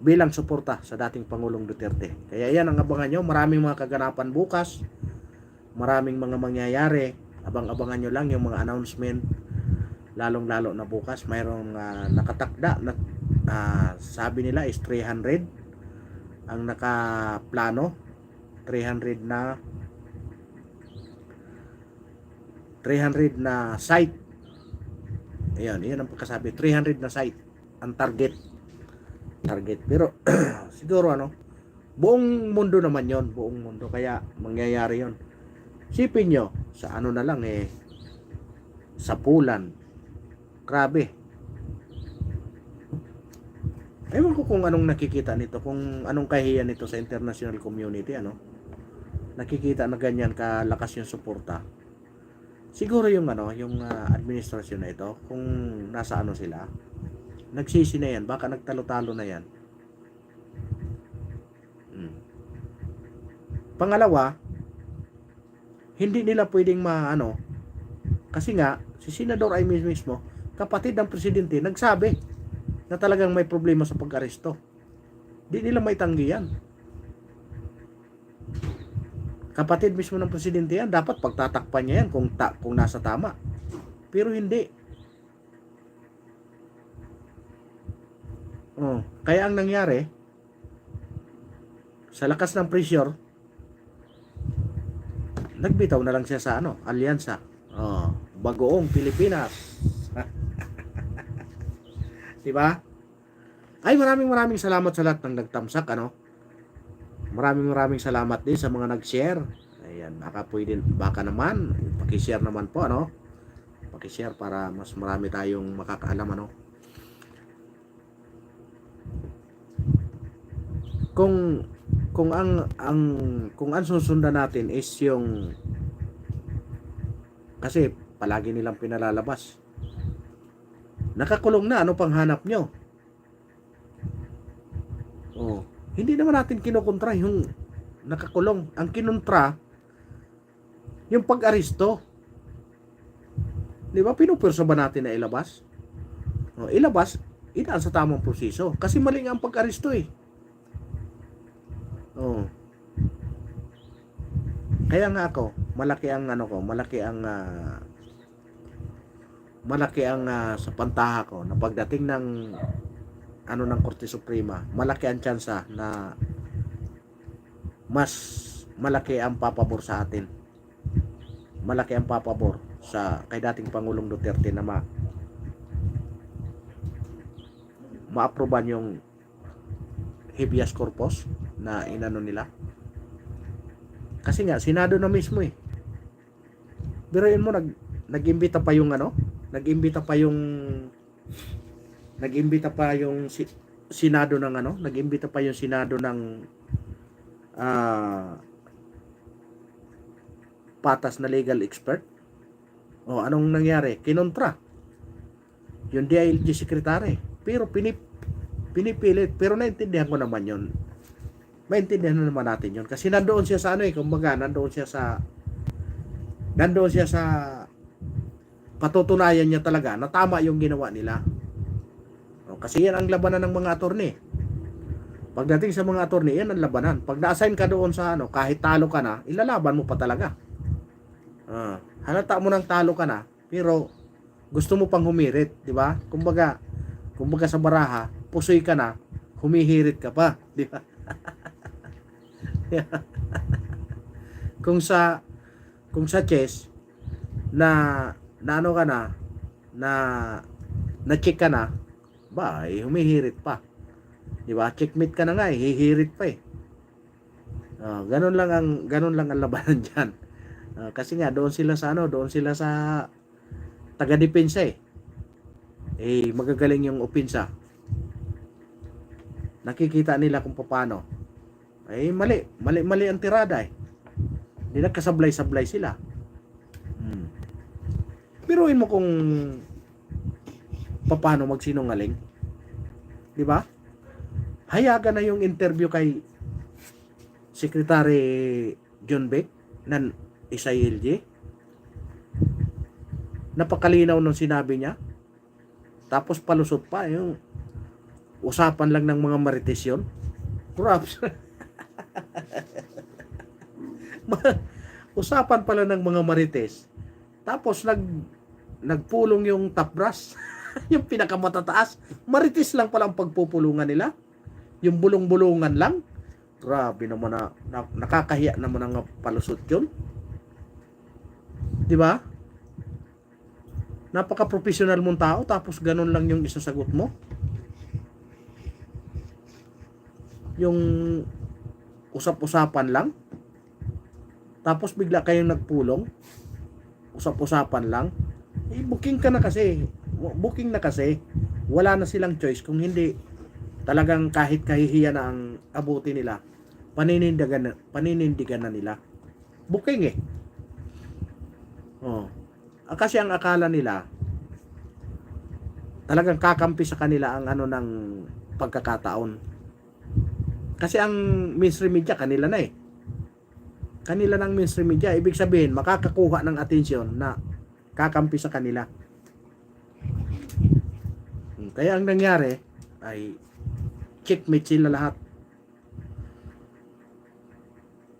bilang suporta sa dating Pangulong Duterte. Kaya yan ang abangan nyo, maraming mga kaganapan bukas, maraming mga mangyayari, abang-abangan nyo lang yung mga announcement, lalong-lalo na bukas, mayroong nakatakda na sabi nila is 300 ang nakaplano, 300 na site. Ayan, iyan ang pagkasabi, 300 na site ang target. Pero siguro buong mundo naman yon, buong mundo, kaya mangyayari yon. Sipin nyo sa ano na lang sa Pulan, grabe. Ewan ko kung anong nakikita nito, kung anong kahiyan nito sa international community, nakikita na ganyan kalakas yung suporta. Siguro yung administrasyon na ito, kung nasa sila, nagsisi na yan, baka nagtalo-talo na yan. Pangalawa, hindi nila pwedeng kasi nga si Senador Amy mismo, kapatid ng presidente, nagsabi na talagang may problema sa pag-aresto. Di nila maitanggi yan. Kapatid mismo ng presidente yan, dapat pagtatakpan niya yan kung nasa tama. Pero hindi. Kaya ang nangyari, sa lakas ng pressure, nagbitaw na lang siya sa alyansa. Bagoong Pilipinas. Diba? Ay, maraming salamat sa lahat ng nagtamsak, Maraming salamat din sa mga nag-share. Ayan, baka naman, paki-share naman po, Paki-share para mas marami tayong makakaalam, Kung ang susundan natin is yung, kasi palagi nilang pinalalabas, nakakulong na, ano pang hanap nyo? Hindi naman natin kinukontra yung nakakulong. Ang kinontra, yung pag-aristo. Di ba? Pinupurso ba natin na ilabas? Ilabas, idaan sa tamang proseso. Kasi mali nga ang pag-aristo Kaya nga ako, malaki ang sa pantaha ko na pagdating ng ng Korte Suprema, malaki ang tsansa na mas malaki ang papabor sa atin. Malaki ang papabor sa kay dating Pangulong Duterte na ma-aproban yung habeas corpus na nila. Kasi nga Senado na mismo Biruin mo, nag-imbita pa yung Senado ng nag-imbita pa yung Senado ng patas na legal expert. Anong nangyari? Kinontra yung DILG secretary. Pero Pinipilit. Pero naintindihan ko naman yun. Maintindihan na naman natin yun. Kasi nandoon siya sa ano eh. Kumbaga, nandoon siya sa patutunayan niya talaga na tama yung ginawa nila. Kasi yan ang labanan ng mga attorney. Pagdating sa mga attorney, yan ang labanan. Pag na-assign ka doon sa ano, kahit talo ka na, ilalaban mo pa talaga. Halata mo nang talo ka na, pero gusto mo pang humirit, di ba? Kumbaga sa baraha, pusoy ka na, humihirit ka pa, di ba? kung sa chess na ano ka na check ka na, ba, humihirit pa. Di ba? Checkmate ka na nga, hihirit pa eh. Ganun lang ang labanan diyan. Kasi nga doon sila sa taga-depensa eh. Magagaling yung opensa. Nakikita nila kung paano. Mali ang tirada eh. Hindi nagkasablay-sablay sila. Biruin mo kung paano magsinungaling. Di ba? Hayagan na yung interview kay Secretary John Beck ng SILG. Napakalinaw nung sinabi niya. Tapos palusot pa yung usapan lang ng mga marites yun. Corruption. Usapan pala ng mga marites. Tapos nagpulong yung top brass. Yung pinakamatataas. Marites lang pala ang pagpupulungan nila. Yung bulong-bulungan lang. Grabe naman nakakahiya naman ang palusot yun. Di ba? Napaka-professional mong tao tapos ganun lang yung isasagot mo. Yung usap-usapan lang. Tapos bigla kayong nagpulong. Usap-usapan lang. Booking ka na kasi. Booking na kasi. Wala na silang choice kung hindi talagang kahit kahihiya na ang abuti nila, paninindigan na nila. Booking eh. Kasi ang akala nila, talagang kakampi sa kanila ang ano ng pagkakataon. Kasi ang mainstream media kanila na eh. Kanila ng mainstream media, ibig sabihin makakakuha ng atensyon na kakampi sa kanila. Kaya ang nangyari ay checkmate sila lahat.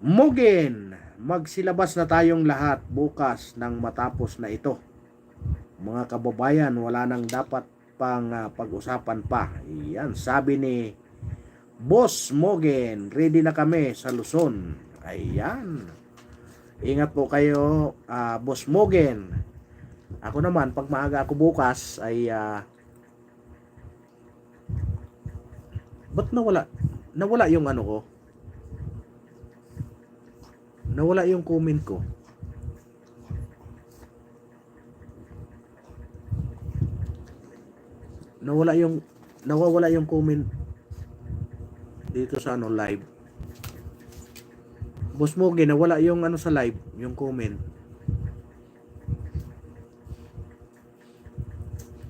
Mugen, magsilabas na tayong lahat bukas nang matapos na ito. Mga kababayan, wala nang dapat pang pag-usapan pa. Yan, sabi ni Boss Mugen, ready na kami sa Luzon. Ayan. Ingat po kayo, Boss Mugen. Ako naman, pag maaga ako bukas ay ba't nawala yung ano ko? Nawala yung comment ko. Nawawala yung comment dito sa ano live. Boss Mogi, nawala yung ano sa live, yung comment.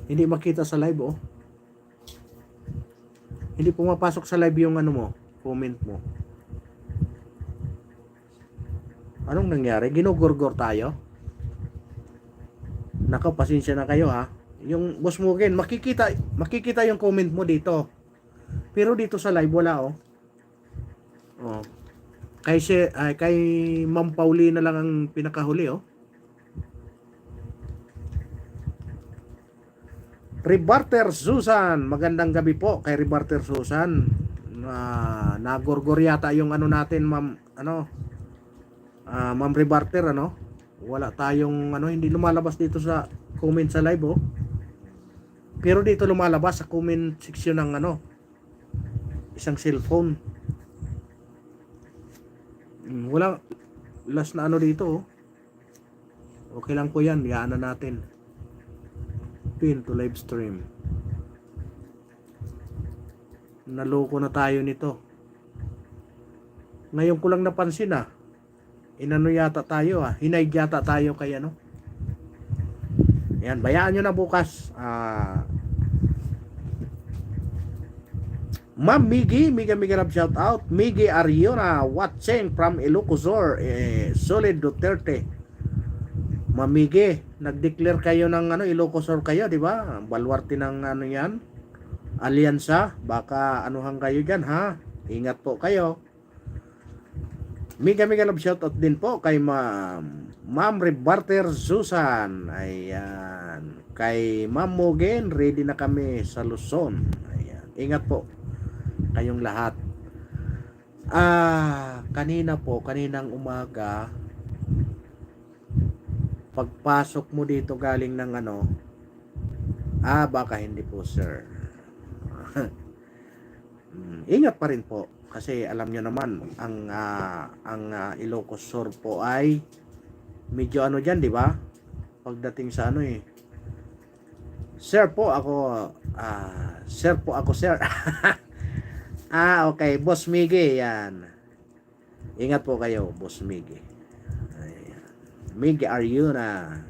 Hindi makita sa live oh. Hindi pumapasok sa live yung ano mo, comment mo. Anong nangyari? Ginugurgor tayo? Nako, pasensya na kayo ha. Yung Boss Mugen, makikita yung comment mo dito. Pero dito sa live wala oh. Oh. Kay Ma'am Paulina lang ang pinakahuli oh. Rebarter Susan, magandang gabi po kay Rebarter Susan. Nagorgor yata yung ano natin, Ma'am Ma'am Rebarter ano. Wala tayong ano, hindi lumalabas dito sa comment sa live oh. Pero dito lumalabas sa comment section ng ano, isang cellphone. Wala last na ano dito oh. Okay lang po yan, yaan na natin. Pin to live stream. Naloko na tayo nito. Ngayon ko lang napansin inano yata tayo hinaig yata tayo kay ano. Yan, bayaan nyo na bukas. Ma'am Miggy, mega mega love shout out. Miggy Ariona watching from Ilocosur, Solid Duterte. Ma'am Miggy, nag-declare kayo ng ano, Ilocosur kayo, di ba? Balwarte ng ano yan, alyansa. Baka anuhan kayo dyan, ha? Ingat po kayo. Mega mega love shout out din po kay Ma'am Rebarter Susan. Ayan. Kay Ma'am Mogen, ready na kami sa Luzon. Ayan. Ingat po kayong lahat. Kaninang umaga, pagpasok mo dito galing ng ano, baka hindi po sir. Ingat pa rin po kasi alam nyo naman ang Ilocos Sur po ay medyo ano dyan, di ba? Pagdating sa ano sir po ako sir. Okay, Boss Miggy, yan. Ingat po kayo, Boss Miggy. Ayan. Miggy Ariuna.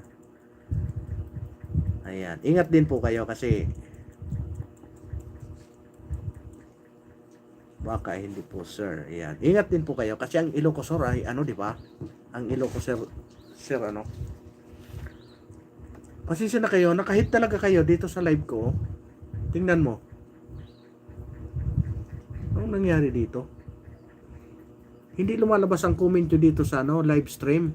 Ayan, ingat din po kayo kasi baka hindi po sir. Ayan. Ingat din po kayo kasi ang Ilocos Sur ay ano, di ba? Ang Ilocos Sur ano? Pasensya na kayo, nakahit talaga kayo dito sa live ko. Tingnan mo. Anong nangyari dito? Hindi lumalabas ang comment nyo dito sa ano, live stream.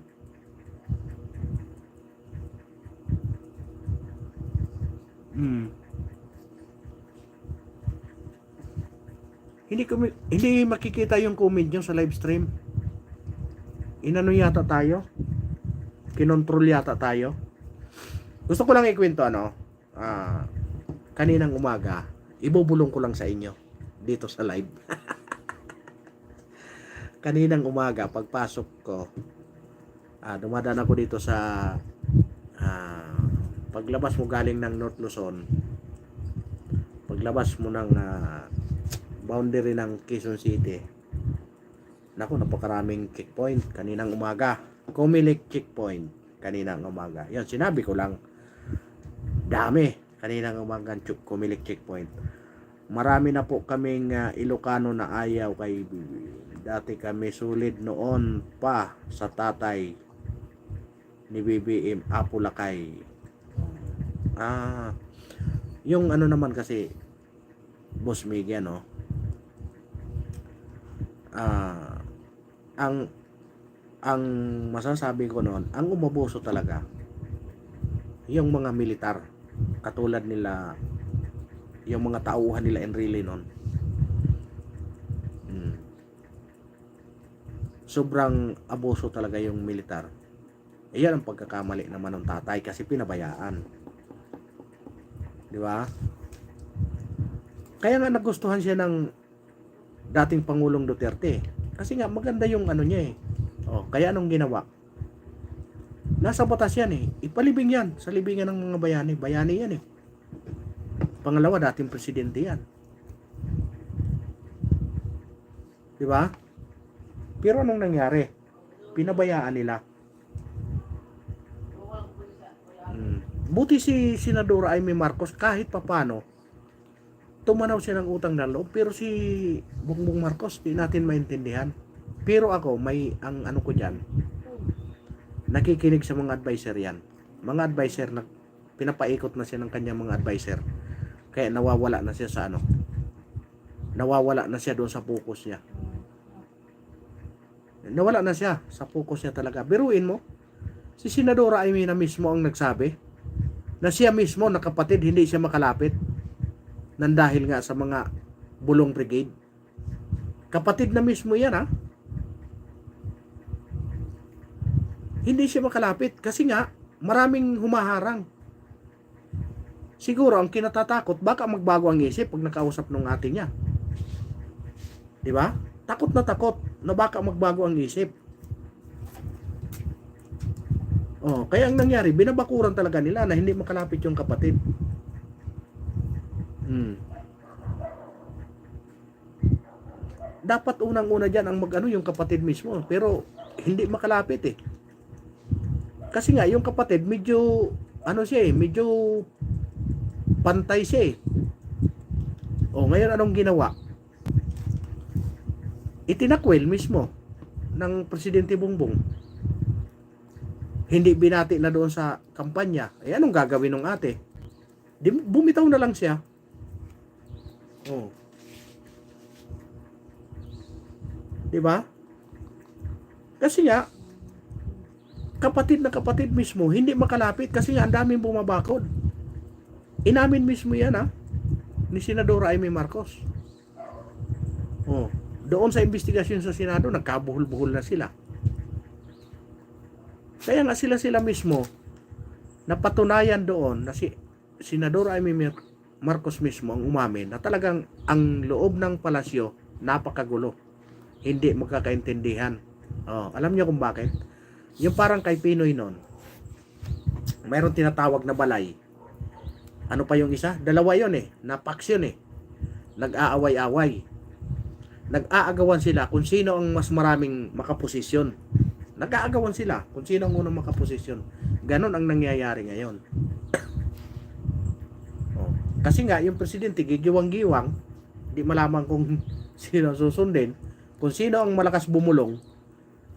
Hindi makikita yung comment nyo sa live stream. Inano yata tayo? Kinontrol yata tayo? Gusto ko lang ikwento kaninang umaga, ibubulong ko lang sa inyo dito sa live. Kaninang umaga, pagpasok ko, dumadaan ako dito sa paglabas mo galing ng North Luzon, paglabas mo ng boundary ng Quezon City. Naku, napakaraming checkpoint kaninang umaga. Comelec checkpoint kaninang umaga. Yan, sinabi ko lang. Dami kaninang umaga Comelec checkpoint. Marami na po kaming Ilocano na ayaw kay BBM. Dati kami sulit noon pa sa tatay ni BBM, Apo Lakay. Yung ano naman kasi, Boss Miggy, no? Ang masasabi ko noon, ang umabuso talaga yung mga militar, katulad nila, yung mga tauhan nila Enrile noon. Sobrang abuso talaga yung militar. Iyan ang pagkakamali naman ng tatay kasi pinabayaan. Di ba? Kaya nga nagustuhan siya ng dating Pangulong Duterte. Kasi nga maganda yung ano niya kaya anong ginawa? Nasa batas yan Ipalibing yan sa libingan ng mga bayani. Bayani yan Pangalawa, dating presidente yan. Di ba? Pero anong nangyari? Pinabayaan nila. Buti si Senadora Amy Marcos kahit papano tumanaw siya ng utang na loob, pero si Bongbong Marcos di natin maintindihan. Pero ako, ang ano ko dyan, nakikinig sa mga adviser yan. Mga adviser na pinapaikot na siya ng kanyang mga adviser. Kaya nawawala na siya sa ano. Nawawala na siya doon sa focus niya. Nawala na siya sa focus niya talaga. Biruin mo, si Senadora Amy na mismo ang nagsabi na siya mismo na kapatid hindi siya makalapit nang dahil nga sa mga bulong brigade. Kapatid na mismo yan Hindi siya makalapit kasi nga maraming humaharang. Siguro ang kinatatakot baka magbago ang isip pag nakausap ng ate niya. Di ba? Takot na baka magbago ang isip. Kaya ang nangyari, binabakuran talaga nila na hindi makalapit yung kapatid. Dapat unang-una dyan ang mag-ano yung kapatid mismo, pero hindi makalapit Kasi nga yung kapatid medyo medyo pantay siya ngayon anong ginawa? itinakwil mismo ng Presidente Bongbong. Hindi binati na doon sa kampanya. Anong gagawin ng ate? Bumitaw na lang siya. Oh. 'Di ba? Kasi nga kapatid na kapatid mismo hindi makalapit kasi nga ang daming bumabakod. Inamin mismo 'yan ni Senadora Amy Marcos. Oh, doon sa investigasyon sa Senado nagkabuhol-buhol na sila. Kaya nga sila mismo napatunayan doon na si Senadora Amy Marcos mismo ang umamin na talagang ang loob ng palasyo napakagulo. Hindi magkakaintindihan. Oh, alam niyo kung bakit? Yung parang kay Pinoy noon. Mayroon tinatawag na balay. Ano pa yung isa? Dalawa yon Napax yun Nag-aaway-away. Nag-aagawan sila kung sino ang mas maraming makaposisyon. Nag-aagawan sila kung sino ang unang makaposisyon. Ganon ang nangyayari ngayon. Oh. Kasi nga, yung presidente, gigiwang-giwang, di malaman kung sino susundin, kung sino ang malakas bumulong,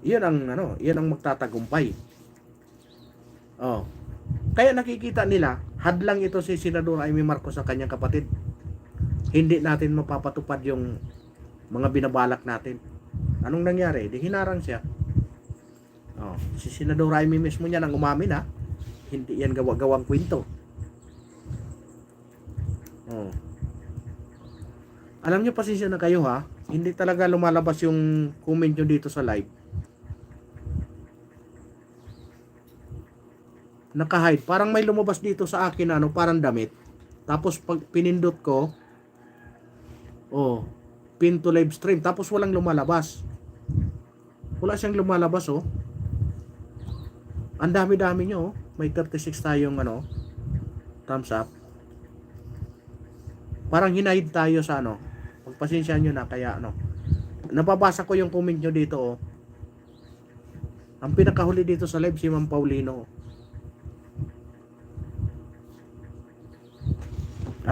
yun ang magtatagumpay. Oh. Kaya nakikita nila, hadlang ito si Senador Amy Marcos sa kanyang kapatid. Hindi natin mapapatupad yung mga binabalak natin. Anong nangyari? Di hinarang siya. Oh, si Senador Amy mismo niya nang umamin Hindi yan gawa-gawang kwento. Oh. Alam niyo, pasensya na kayo Hindi talaga lumalabas yung comment nyo dito sa live. Naka-hide. Parang may lumabas dito sa akin parang damit. Tapos pag pinindot ko, pin to live stream. Tapos walang lumalabas. Wala siyang lumalabas Ang dami-dami nyo May 36 tayong thumbs up. Parang hinahid tayo sa Pagpasensya nyo na kaya nababasa ko yung comment nyo dito Ang pinakahuli dito sa live si Ma'am Paulino.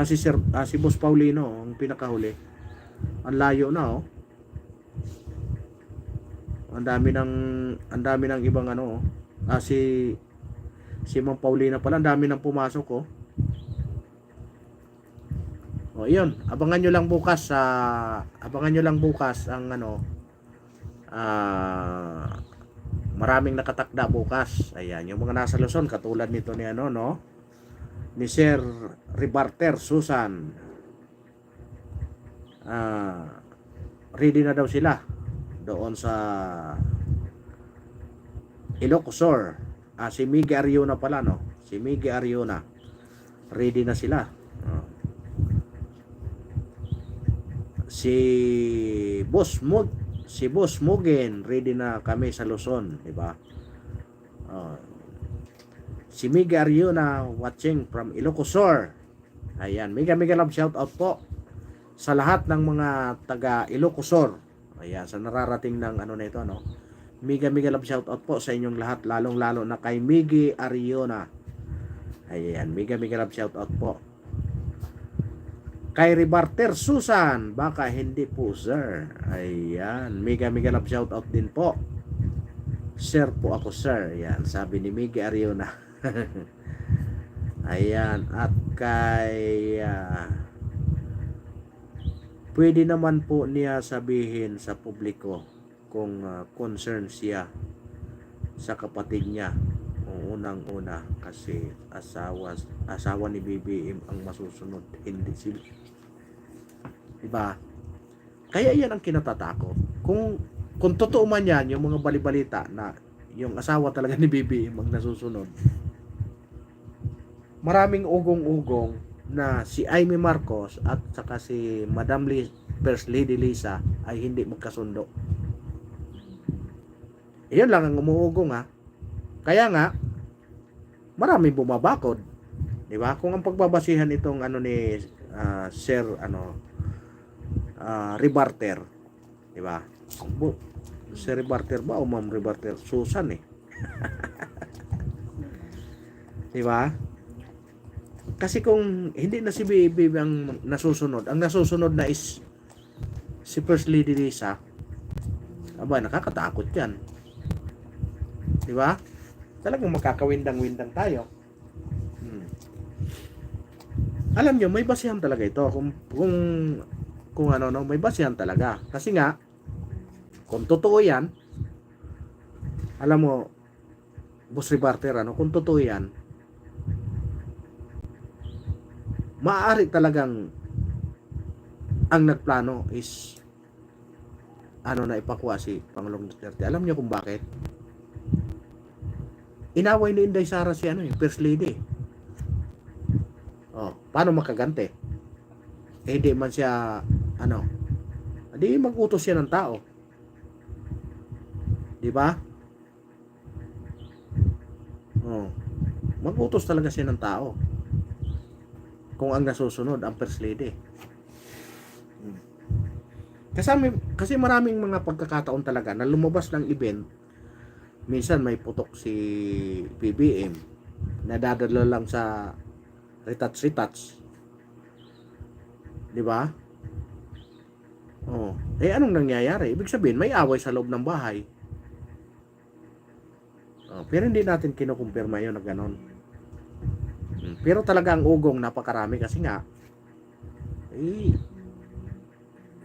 Si Boss Paulino ang pinakahuli. Ang layo na Ang dami ng ibang si Ma'am Paulina pala, ang dami nang pumasok Iyon, abangan nyo lang bukas ang maraming nakatakda bukas. Ayan, yung mga nasa Luzon katulad nito ni Sir Ribarter Susan. Ready na daw sila doon sa Ilocos. Si Miggy Ariona pala si Miggy Ariona ready na sila. Si Boss Mugen ready na kami sa Luzon, di ba? Si Miggy Ariona watching from Ilocos. Ayan, mega love shout out po sa lahat ng mga taga Ilocos. Ayan, sa nararating ng nito mega love shout out po sa inyong lahat, lalong-lalo na kay Miggy Ariona. Ayan, mega love shout out po. Kay Ribarter Susan, baka hindi po sir. Ayan, mega love shout out din po. Sir po ako sir. Ayan, sabi ni Miggy Ariona. Ayan, at kay pwede naman po niya sabihin sa publiko kung concern siya sa kapatid niya. Unang-una kasi asawa ni BBM ang masusunod, hindi sila. Diba? Kaya yan ang kinatatakot. Kung totoo man yan, yung mga balibalita na yung asawa talaga ni BBM ang nasusunod, maraming ugong-ugong na si Amy Marcos at saka si Madam First Lady Lisa ay hindi magkasundo. Iyon lang ang umuugong Kaya nga maraming bumabakod, di ba? Kung ang pagbabasihan itong ni Sir Ribarter, di ba? Sir Ribarter ba o Ma'am Ribarter Susan di ba? Kasi kung hindi na si BBM ang nasusunod, ang nasusunod na is si First Lady Lisa, Aba, nakakatakot yan. Di ba? Talagang makakawindang-windang tayo. Alam nyo, may basihan talaga ito. Kung ano, no, may basihan talaga. Kasi nga, kung totoo yan, alam mo, Boss Rebarter, ano, kung totoo yan, maaari talagang ang nagplano is na ipakuha si Pangulong Duterte. Alam niyo kung bakit? Inaway ni Inday Sara si First Lady. Paano makagante? Hindi man siya hindi mag-utos siya ng tao. Di ba? Mag-utos talaga siya ng tao. Kung ang nasusunod ang First Lady. Kasi maraming mga pagkakataon talaga na lumabas ng event, minsan may putok si PBM, nadadala lang sa retouch. Di ba? Anong nangyayari? Ibig sabihin, may away sa loob ng bahay. Pero hindi natin kinukumpirma yun na ganon. Pero talaga ang ugong napakarami kasi nga,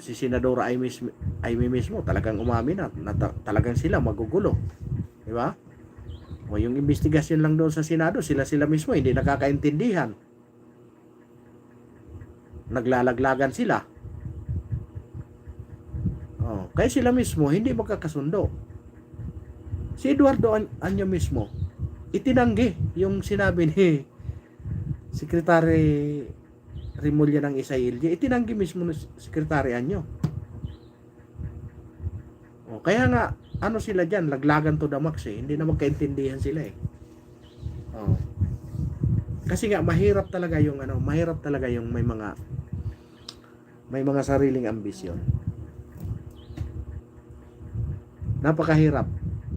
si Senadora Amy mismo talagang umamin na talagang sila magugulo. Di ba? Yung investigasyon lang doon sa Senado, sila mismo hindi nakakaintindihan. Naglalaglagan sila. Kaya sila mismo hindi magkakasundo. Si Eduardo Anyo mismo itinanggi yung sinabi ni Secretary Rimulya ng Isailje, itinanggi mismo ng Secretary Anyo. Kaya nga, sila dyan, laglagan to the max hindi na magkaintindihan sila Kasi nga, mahirap talaga yung may mga sariling ambisyon. Napakahirap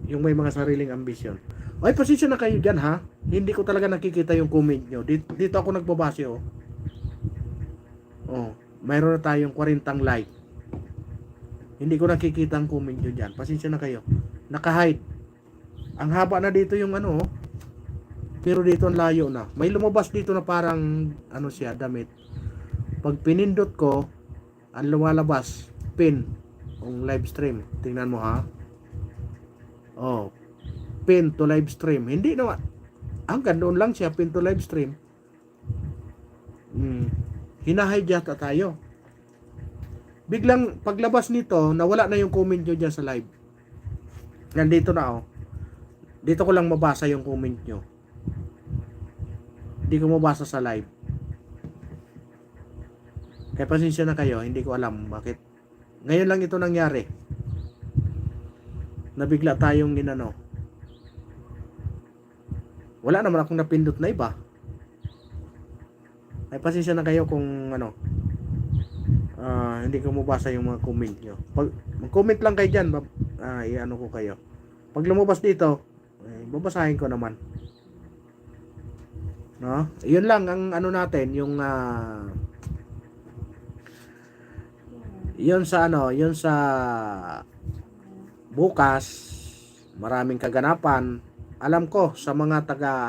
yung may mga sariling ambisyon. Ay, pasensya na kayo dyan ha. Hindi ko talaga nakikita yung comment nyo. Dito ako nagbabase mayroon na tayong 40 like. Hindi ko nakikita ang comment nyo dyan. Pasensya na kayo. Naka-hide. Ang haba na dito yung pero dito ang layo na. May lumabas dito na parang siya, damit. Pag pinindot ko, ang lumalabas, pin, ang live stream. Tingnan mo ha. Pin to live stream. Hindi naman. Hanggang doon lang siya, pin to live stream. Hinahide yata tayo. Biglang paglabas nito, nawala na yung comment nyo dyan sa live. Nandito na Dito ko lang mabasa yung comment nyo. Hindi ko mabasa sa live. Kaya pasensya na kayo, hindi ko alam bakit. Ngayon lang ito nangyari. Nabigla tayong wala naman akong napindot na iba. Ay pasensya na kayo kung hindi ko mabasa yung mga comment nyo. Mag-comment lang kayo dyan, ko kayo. Pag lumabas dito, babasahin ko naman. No? Yun lang ang natin, yung yun sa bukas, maraming kaganapan. Alam ko sa mga taga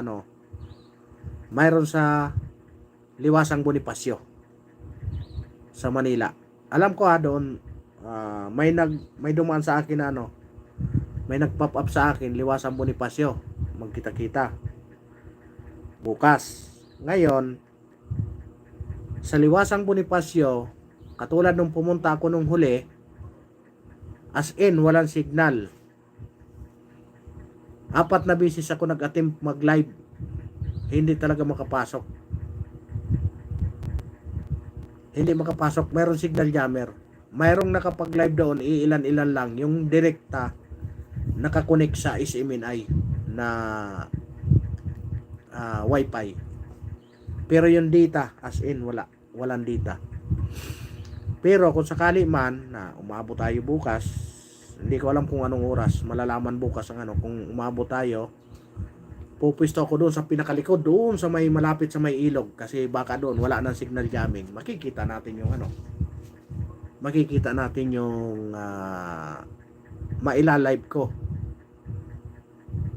mayroon sa Liwasang Bonifacio sa Manila. Alam ko doon may dumaan sa akin may nag-pop up sa akin, Liwasang Bonifacio. Magkita-kita bukas. Ngayon sa Liwasang Bonifacio, katulad nung pumunta ako nung huli, as in walang signal. 4 na beses ako nag-attempt mag-live, hindi talaga makapasok. Mayroong signal jammer. Mayroong nakapag-live doon, ilan-ilan lang yung direkta nakakonect sa SMNI na wifi. Pero yung data, as in walang data. Pero kung sakali man na umabot tayo bukas, hindi ko alam kung anong oras, malalaman bukas ang kung umabot tayo, pupwesto ako doon sa pinakalikod, doon sa may malapit sa may ilog, kasi baka doon wala nang signal jamming. Makikita natin yung mailalive ko.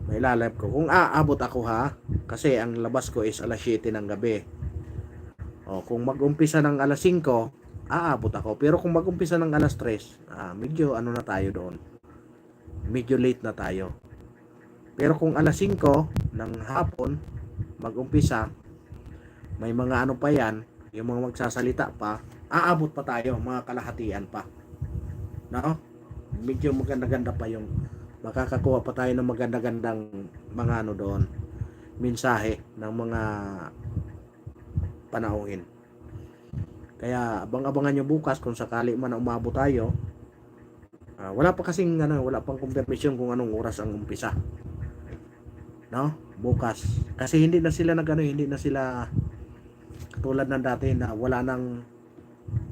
Mailalive ko. Kung aabot ako ha, kasi ang labas ko is alas 7 ng gabi. O, kung mag-umpisa ng alas 5, aabot ako. Pero kung mag-umpisa ng alas 3, medyo ano na tayo doon. Medyo late na tayo. Pero kung alas 5 ng hapon, mag-umpisa, may mga ano pa yan, yung mga magsasalita pa, aabot pa tayo, mga kalahatian pa. No? Medyo maganda-ganda pa yung makakakuha pa tayo ng maganda-gandang mga ano doon, mensahe ng mga panauhin. Kaya abang-abangan nyo bukas kung sakali man na umabot tayo. Wala pa kasing wala pang confirmation kung anong oras ang umpisa. No? Bukas. Kasi hindi na sila hindi na sila katulad ng dati na wala nang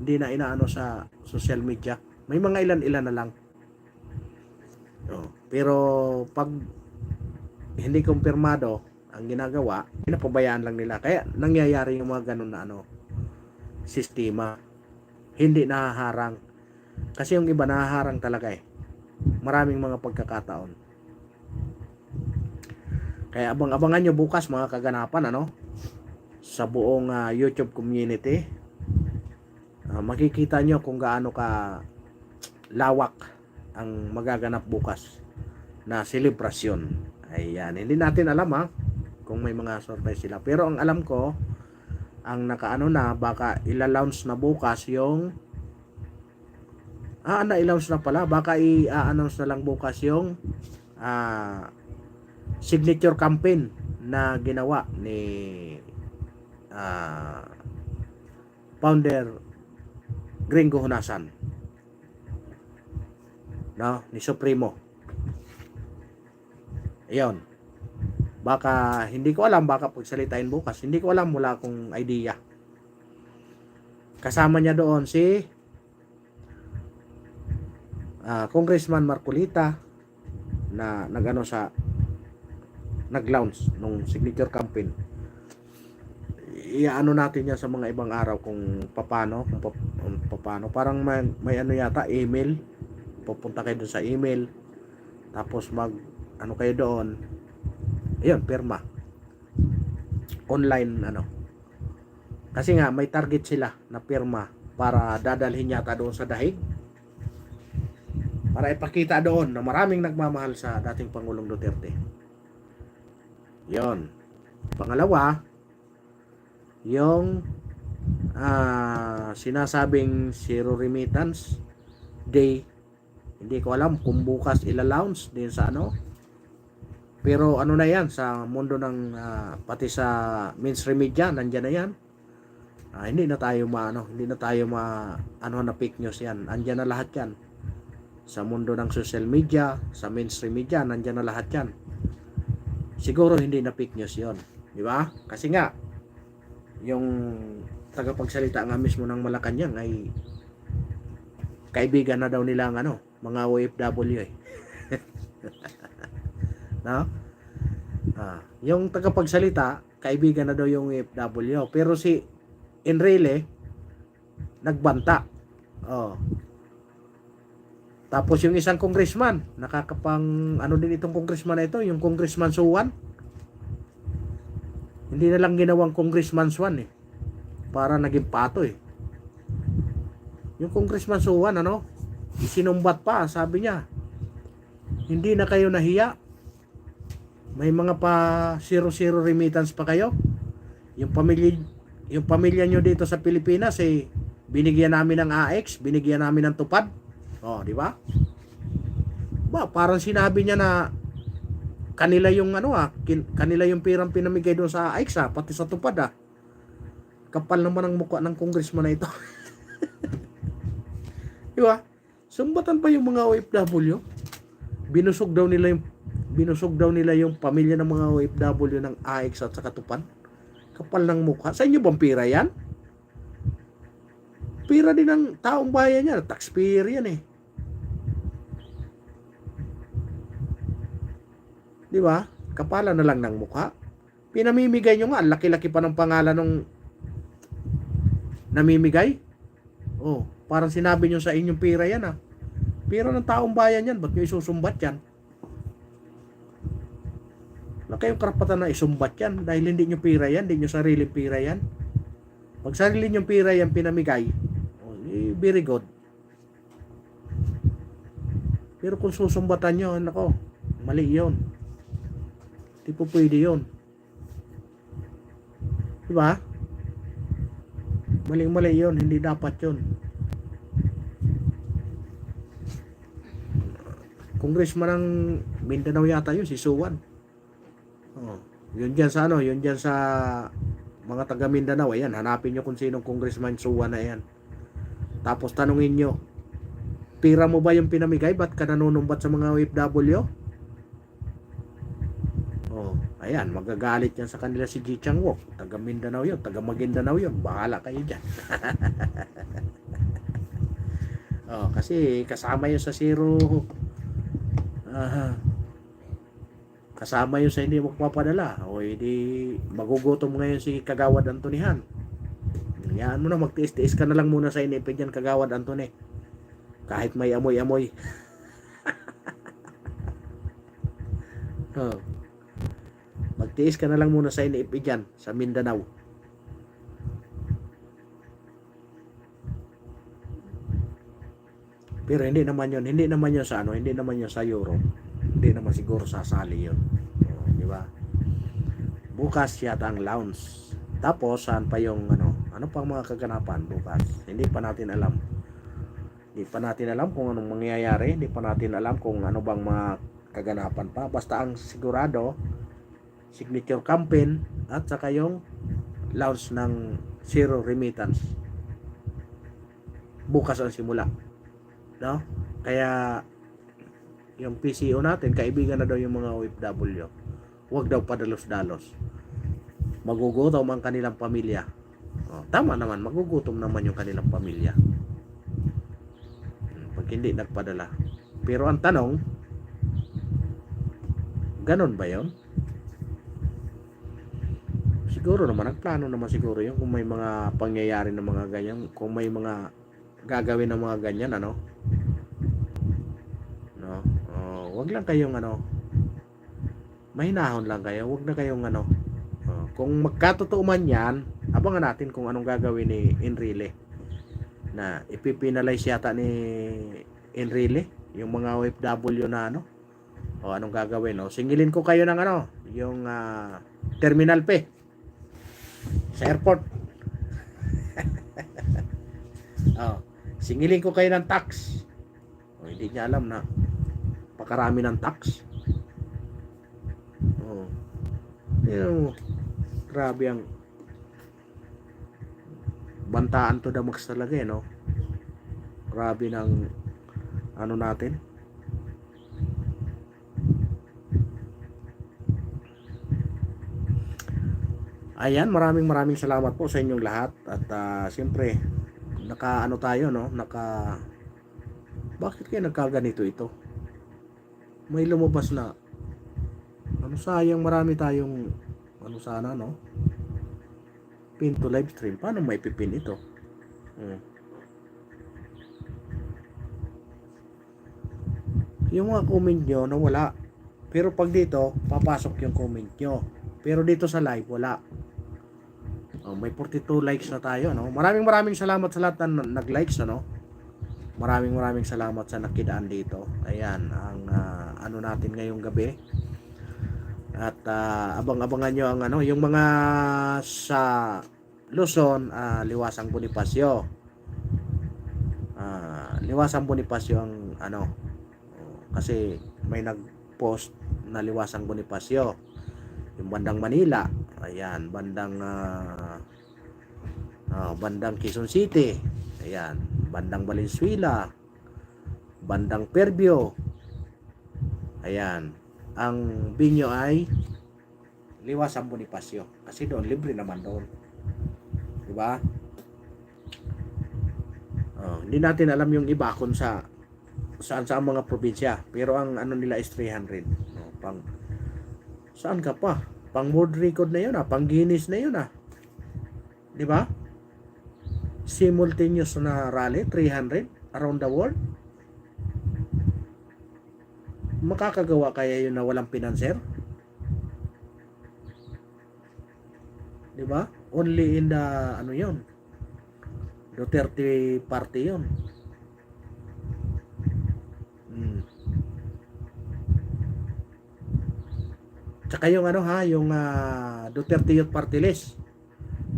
hindi na inaano sa social media. May mga ilan-ilan na lang. Pero pag hindi kumpirmado ang ginagawa, pinapabayaan lang nila. Kaya nangyayari yung mga ganun na sistema. Hindi nahaharang. Kasi yung iba nahaharang talaga eh. Maraming mga pagkakataon. Kaya abang-abangan nyo bukas mga kaganapan sa buong YouTube community. Makikita nyo kung gaano ka lawak ang magaganap bukas na selebrasyon. Ayan, hindi natin alam kung may mga surprise sila. Pero ang alam ko, ang na baka ila-launch na bukas yung na-launch na pala, baka i-announce na lang bukas yung signature campaign na ginawa ni founder Gringo Honasan, ni Supremo. Ayun. Baka hindi ko alam, baka pagsalitain bukas. Hindi ko alam, wala akong idea. Kasama niya doon si Congressman Marcolita na nag-launch nung signature campaign. Iaano natin yan sa mga ibang araw kung paano, parang may yata email. Pupunta kayo doon sa email, tapos kayo doon, ayun, pirma online kasi nga may target sila na pirma para dadalhin yata doon sa dahig, para ipakita doon na maraming nagmamahal sa dating Pangulong Duterte. Yon. Pangalawa, yung sinasabing zero remittance day. Hindi ko alam kung bukas ila-launch din sa pero na yan sa mundo ng pati sa mainstream media, nandiyan na yan. Hindi na tayo na fake news yan. Andiyan na lahat yan. Sa mundo ng social media, sa mainstream media, nandiyan na lahat yan. Siguro hindi na fake news yon, di ba? Kasi nga yung tagapagsalita nga mismo ng Malacanang ay kaibigan na daw nila mga OFW eh. Yung tagapagsalita, kaibigan na daw yung OFW, pero si Enrile nagbanta. Tapos yung isang congressman, nakakapang din itong congressman na ito, yung Congressman Suwan. Hindi na lang ginawang Congressman Suwan eh. Para naging pato eh. Yung Congressman Suwan isinumbat pa, sabi niya, hindi na kayo nahiya. May mga pa zero remittance pa kayo. Yung pamilya nyo dito sa Pilipinas binigyan namin ng AX, binigyan namin ng tupad. Di ba? Parang sinabi niya na kanila yung kanila yung pirang pinamigay doon sa AX pati sa tupad Kapal naman ang mukha ng congressman na ito. Di ba? Sumbatan pa yung mga OFW. Binusog daw nila yung pamilya ng mga OFW ng AX at saka tupad. Kapal ng mukha. Sa inyo bang pira yan? Pira din ng taong bayan yan. Taxpayer yan eh. Di ba? Kapala na lang ng mukha. Pinamimigay nyo nga. Laki-laki pa ng pangalan ng namimigay. Parang sinabi nyo sa inyong pira yan Pero ng taong bayan yan, ba't nyo isusumbat yan? Wala kayong karapatan na isumbat yan dahil hindi nyo pira yan, hindi nyo sariling pira yan. Pag sarili nyo pira yan pinamigay, very good. Pero kung susumbatan nyo, nako, mali yun. Hindi po pwede yun. Diba? Maling-mali yun, hindi dapat yun. Congressman ng Mindanao yata yun, si Suwan. Oh, yun dyan sa ano, yun dyan sa mga taga Mindanao, ayan, hanapin nyo kung sinong Congressman Suwan na yan. Tapos tanungin nyo, pira mo ba yung pinamigay? Ba't ka nanunumbat sa mga OFW? Oh, ayan, magagalit yan sa kanila si Ji Chang-wook. Taga Mindanao yun, taga Maguindanao yun. Bahala kayo dyan. Oh, kasi kasama yun sa zero. Kasama yun sa hindi magpapadala. O hindi magugutom ngayon si Kagawad Antonihan. Hayaan mo na, magtiis-tiis ka na lang muna sa inipid yan, Kagawad Antony. Kahit may amoy-amoy. Oh. Magtiis ka na lang muna sa inipid yan, sa Mindanao. Pero hindi naman yun sa ano, hindi naman yun sa Europe. Hindi naman siguro sasali yun. Oh, di ba? Bukas yata ang lounge. Tapos saan pa yung ano pang mga kaganapan bukas? Hindi pa natin alam. Hindi pa natin alam kung anong mangyayari, hindi pa natin alam kung ano bang mga kaganapan pa. Basta ang sigurado, signature campaign at saka yung launch ng zero remittance. Bukas ang simula. No? Kaya yung PCO natin, kaibigan na daw yung mga OFW. Huwag daw padalos-dalos. Magugutom ang kanilang pamilya. Oh, tama naman, magugutom naman yung kanilang pamilya pag hindi nagpadala. Pero ang tanong, ganon ba yun? Siguro naman, nagplano naman siguro yun kung may mga pangyayari ng mga ganyan, kung may mga gagawin ng mga ganyan, no? Wag lang kayong mahinahon lang kayo, wag na kayong kung magkatotoo man yan, abangan natin kung anong gagawin ni Enrile. Na ipipinalize yata ni Enrile yung mga OFW na o anong gagawin, singilin ko kayo ng yung terminal pay sa airport. Singilin ko kayo ng tax. Hindi niya alam na pakarami ng tax. Grabe ang bantaan to the max talaga, no? Grabe ng natin. Ayan, maraming salamat po sa inyong lahat. At siyempre, tayo, no? Bakit kayo nagkaganito ito? May lumabas na sayang, marami tayong sana, no? Pin to live stream. Paano may pipin ito? Yung mga comment nyo nawala. Pero pag dito, papasok yung comment nyo. Pero dito sa live, wala. May 42 likes na tayo, no? Maraming salamat sa lahat na nag-likes, no? Maraming salamat sa nakidaan dito. Ayan, ang natin ngayong gabi. At abang-abangan nyo ang yung mga sa Luzon, Liwasang Bonifacio. Liwasang Bonifacio ang kasi may nag-post na Liwasang Bonifacio. Yung bandang Manila, ayan, bandang Quezon City, ayan, bandang Valenzuela, bandang Perbio, ayan. Ang binyo ay Liwasang Bonifacio kasi doon libre naman doon, di ba? Hindi natin alam yung iba kung saan mga probinsya, pero ang nila is 300. Pang saan ka pa? Pang world record na yun, pang Guinness na yun, di ba? Simultaneous na rally 300 around the world. Makakagawa kaya yun na walang pinanser? Di ba? Only in the ano yun, Duterte party yun. Tsaka yung ano ha, yung Duterte Youth Party List.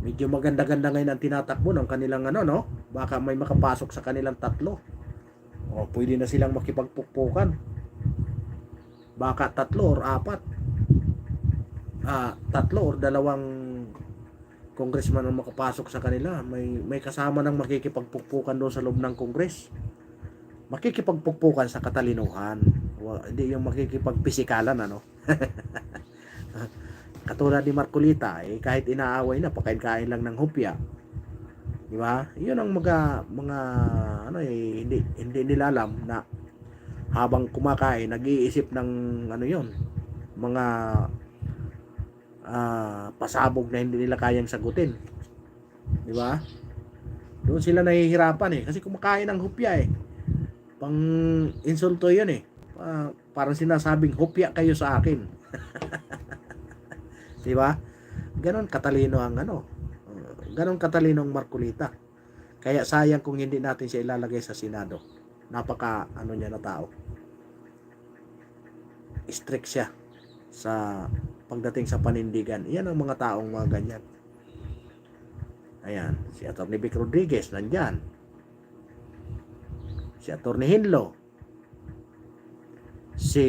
Medyo maganda-ganda ngayon ang tinatakbo ng kanilang ano, no? Baka may makapasok sa kanilang tatlo. O pwede na silang makipagpukpukan. Baka tatlo or apat. Tatlo or dalawang congressman ang makapasok sa kanila. May kasama ng makikipagpukpukan doon sa loob ng Congress. Makikipagpukpukan sa katalinuhan. Hindi yung makikipagpisikalan, ano? Katulad ni Marcolita, kahit inaaway na, pakain-kain lang ng hopya. Di ba? Yun ang mga ano hindi nila alam na habang kumakain, nag-iisip ng ano yun, mga pasabog na hindi nila kayang sagutin. Di ba? Doon sila nahihirapan kasi kumakain ng hopya pang insulto yun parang sinasabing hopya kayo sa akin. Di ba? Ganon katalino ang ganon katalino ang Marcolita. Kaya sayang kung hindi natin siya ilalagay sa Senado. Napaka niya na tao. Strict siya sa pagdating sa panindigan. Iyan ang mga taong mga ganyan. Ayan, si Atty. Vic Rodriguez nandyan. Si Atty. Hinlo. Si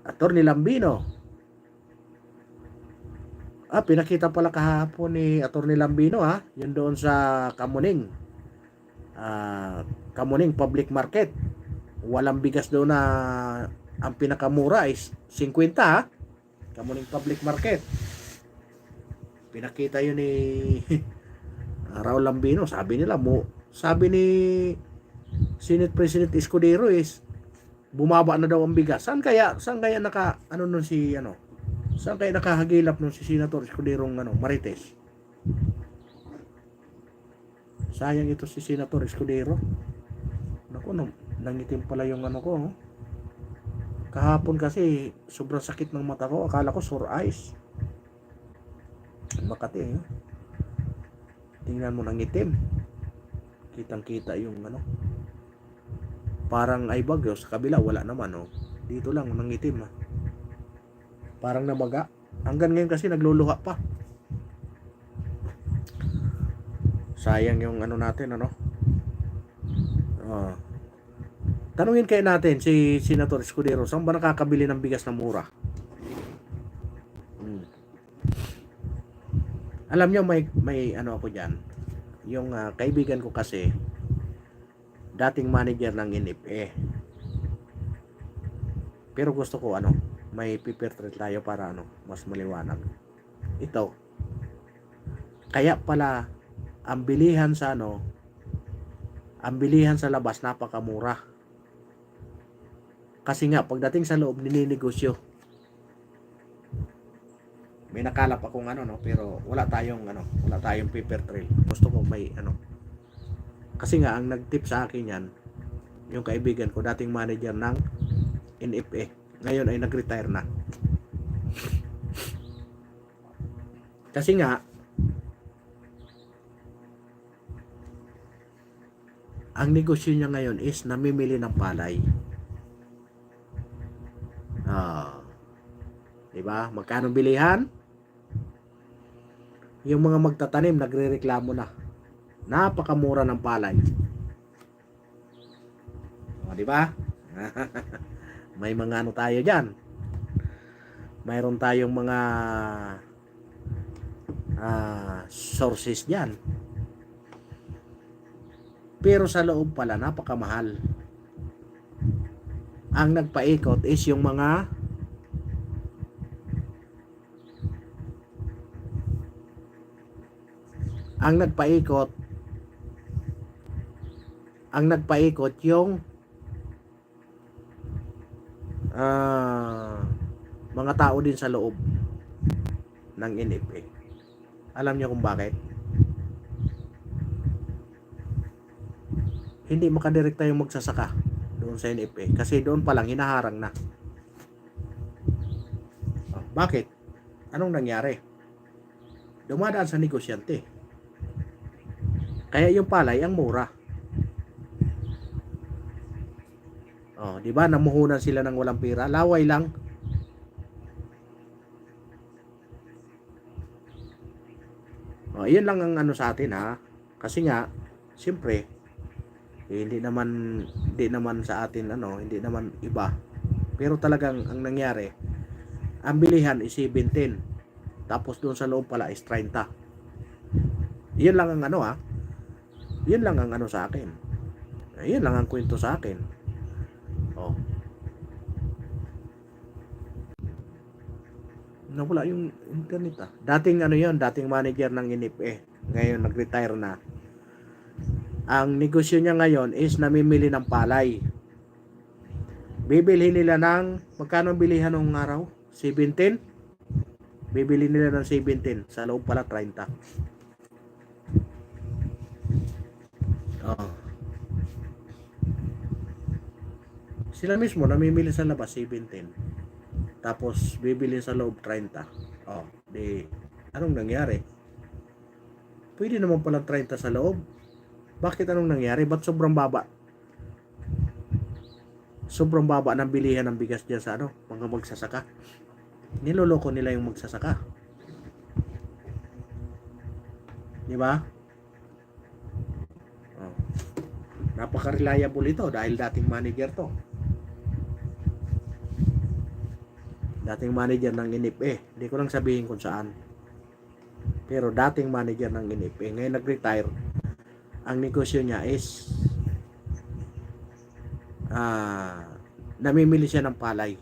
Atty. Lambino. Pinakita pala kahapon ni Atty. Lambino yun doon sa Kamuning. Kamuning Public Market. Walang bigas doon na ang pinakamura is 50 Kamuning Public Market. Pinakita yun ni Raul Lambino. Sabi ni Senate President Escudero is bumaba na daw ang bigas. Saan kaya saan kaya nakahagilap nung si Senator Escudero Marites? Sayang ito si Senator Escudero. Naku, nangitim pala yung ko. Kahapon kasi sobrang sakit ng mata ko. Akala ko sore eyes. Makati tingnan mo, nangitim. Kitang-kita yung parang ay bagyo. Sa kabila wala naman dito lang nangitim parang namaga. Hanggang ngayon kasi nagluluha pa. Sayang yung natin tanungin kayo natin si Senator Escudero, saan ba nakakabili ng bigas na mura? Alam nyo, may ako dyan. Yung kaibigan ko kasi dating manager ng NFA. Pero gusto ko may paper trail tayo para mas maliwanag. Ito. Kaya pala ang bilihan sa labas napakamura. Kasi nga pagdating sa loob nininegosyo. May nakalap akong pero wala tayong paper trail. Gusto ko may Kasi nga ang nag-tip sa akin yan yung kaibigan ko, dating manager ng NFA. Ngayon ay nag-retire na. Kasi nga ang negosyo niya ngayon is namimili ng palay. Diba? Magkano bilihan? Yung mga magtatanim nagrereklamo na. Napakamura ng palay. Diba? May mga tayo dyan. Mayroon tayong mga sources dyan. Pero sa loob pala napakamahal. Ang nagpaikot is yung mga yung mga tao din sa loob ng NFA. Alam niyo kung bakit? Hindi makadirekta yung magsasaka doon doon sa NFA kasi doon pa lang hinaharang na. Bakit? Anong nangyari? Dumadaan sa negosyante. Kaya yung palay ang mura. Di ba? Namuhunan sila ng walang pera, laway lang. Iyon lang ang ano sa atin ha. Kasi nga, siyempre, hindi naman sa atin hindi naman iba. Pero talagang ang nangyari, ang bilihan is 17. Tapos doon sa loob pala is 30. Iyon lang ang Iyon lang ang sa akin. Iyon lang ang kwento sa akin. Nawala yung internet Dating dating manager ng NFA. Ngayon nag-retire na. Ang negosyo niya ngayon is namimili ng palay. Bibili nila ng magkano ang bilihan ng araw? 17? Bibili nila ng 17. Sa loob pala 30. Sila mismo namimili sa labas 17. Tapos bibili sa loob 30. Anong nangyari? Pwede naman pala 30 sa loob. Bakit anong nangyari? Ba't sobrang baba? Sobrang baba ng bilihan ng bigas dyan sa mga magsasaka. Niloloko nila yung magsasaka. Di ba? Napaka-reliable ito dahil dating manager to. Dating manager ng NFA. Hindi ko lang sabihin kung saan. Pero dating manager ng NFA. Ngayon nag-retire. Ang negosyo niya is namimili siya ng palay.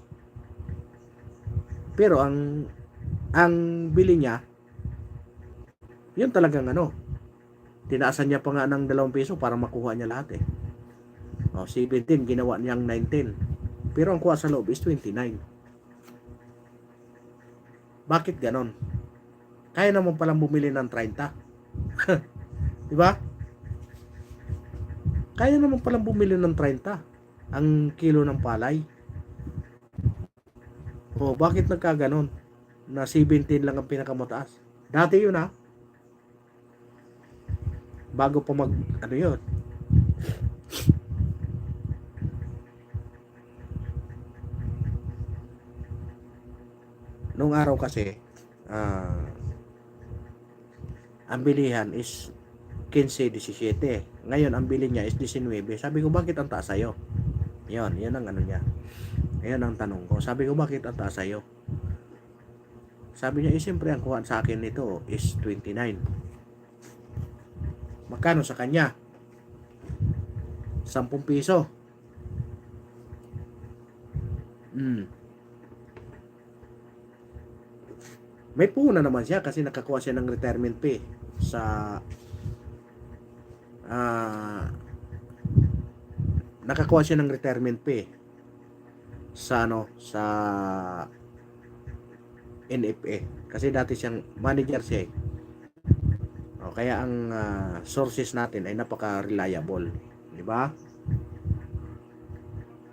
Pero ang bili niya, yun talagang tinaasan niya pa nga ng 2 piso para makuha niya lahat 17, ginawa niyang 19. Pero ang kuha sa loob is 29. Bakit ganon? Kaya naman palang bumili ng 30. Di ba? Kaya naman palang bumili ng 30 ang kilo ng palay. Bakit nagkaganon? Na 17 lang ang pinakamataas. Dati yun bago pa yun. Nung araw kasi ang bilihan is 15-17. Ngayon ang bili niya is 19. Sabi ko, bakit ang taas sa'yo? Yan ang niya. Yan ang tanong ko. Sabi ko, bakit ang taas sa'yo? Sabi niya, siyempre ang kuha sa akin nito is 29. Magkano sa kanya? 10 piso. May puna naman siya kasi nakakuha siya ng retirement pay sa nakakuha siya ng retirement pay sa sa NFA kasi dati siyang manager siya kaya ang sources natin ay napaka-reliable, di ba?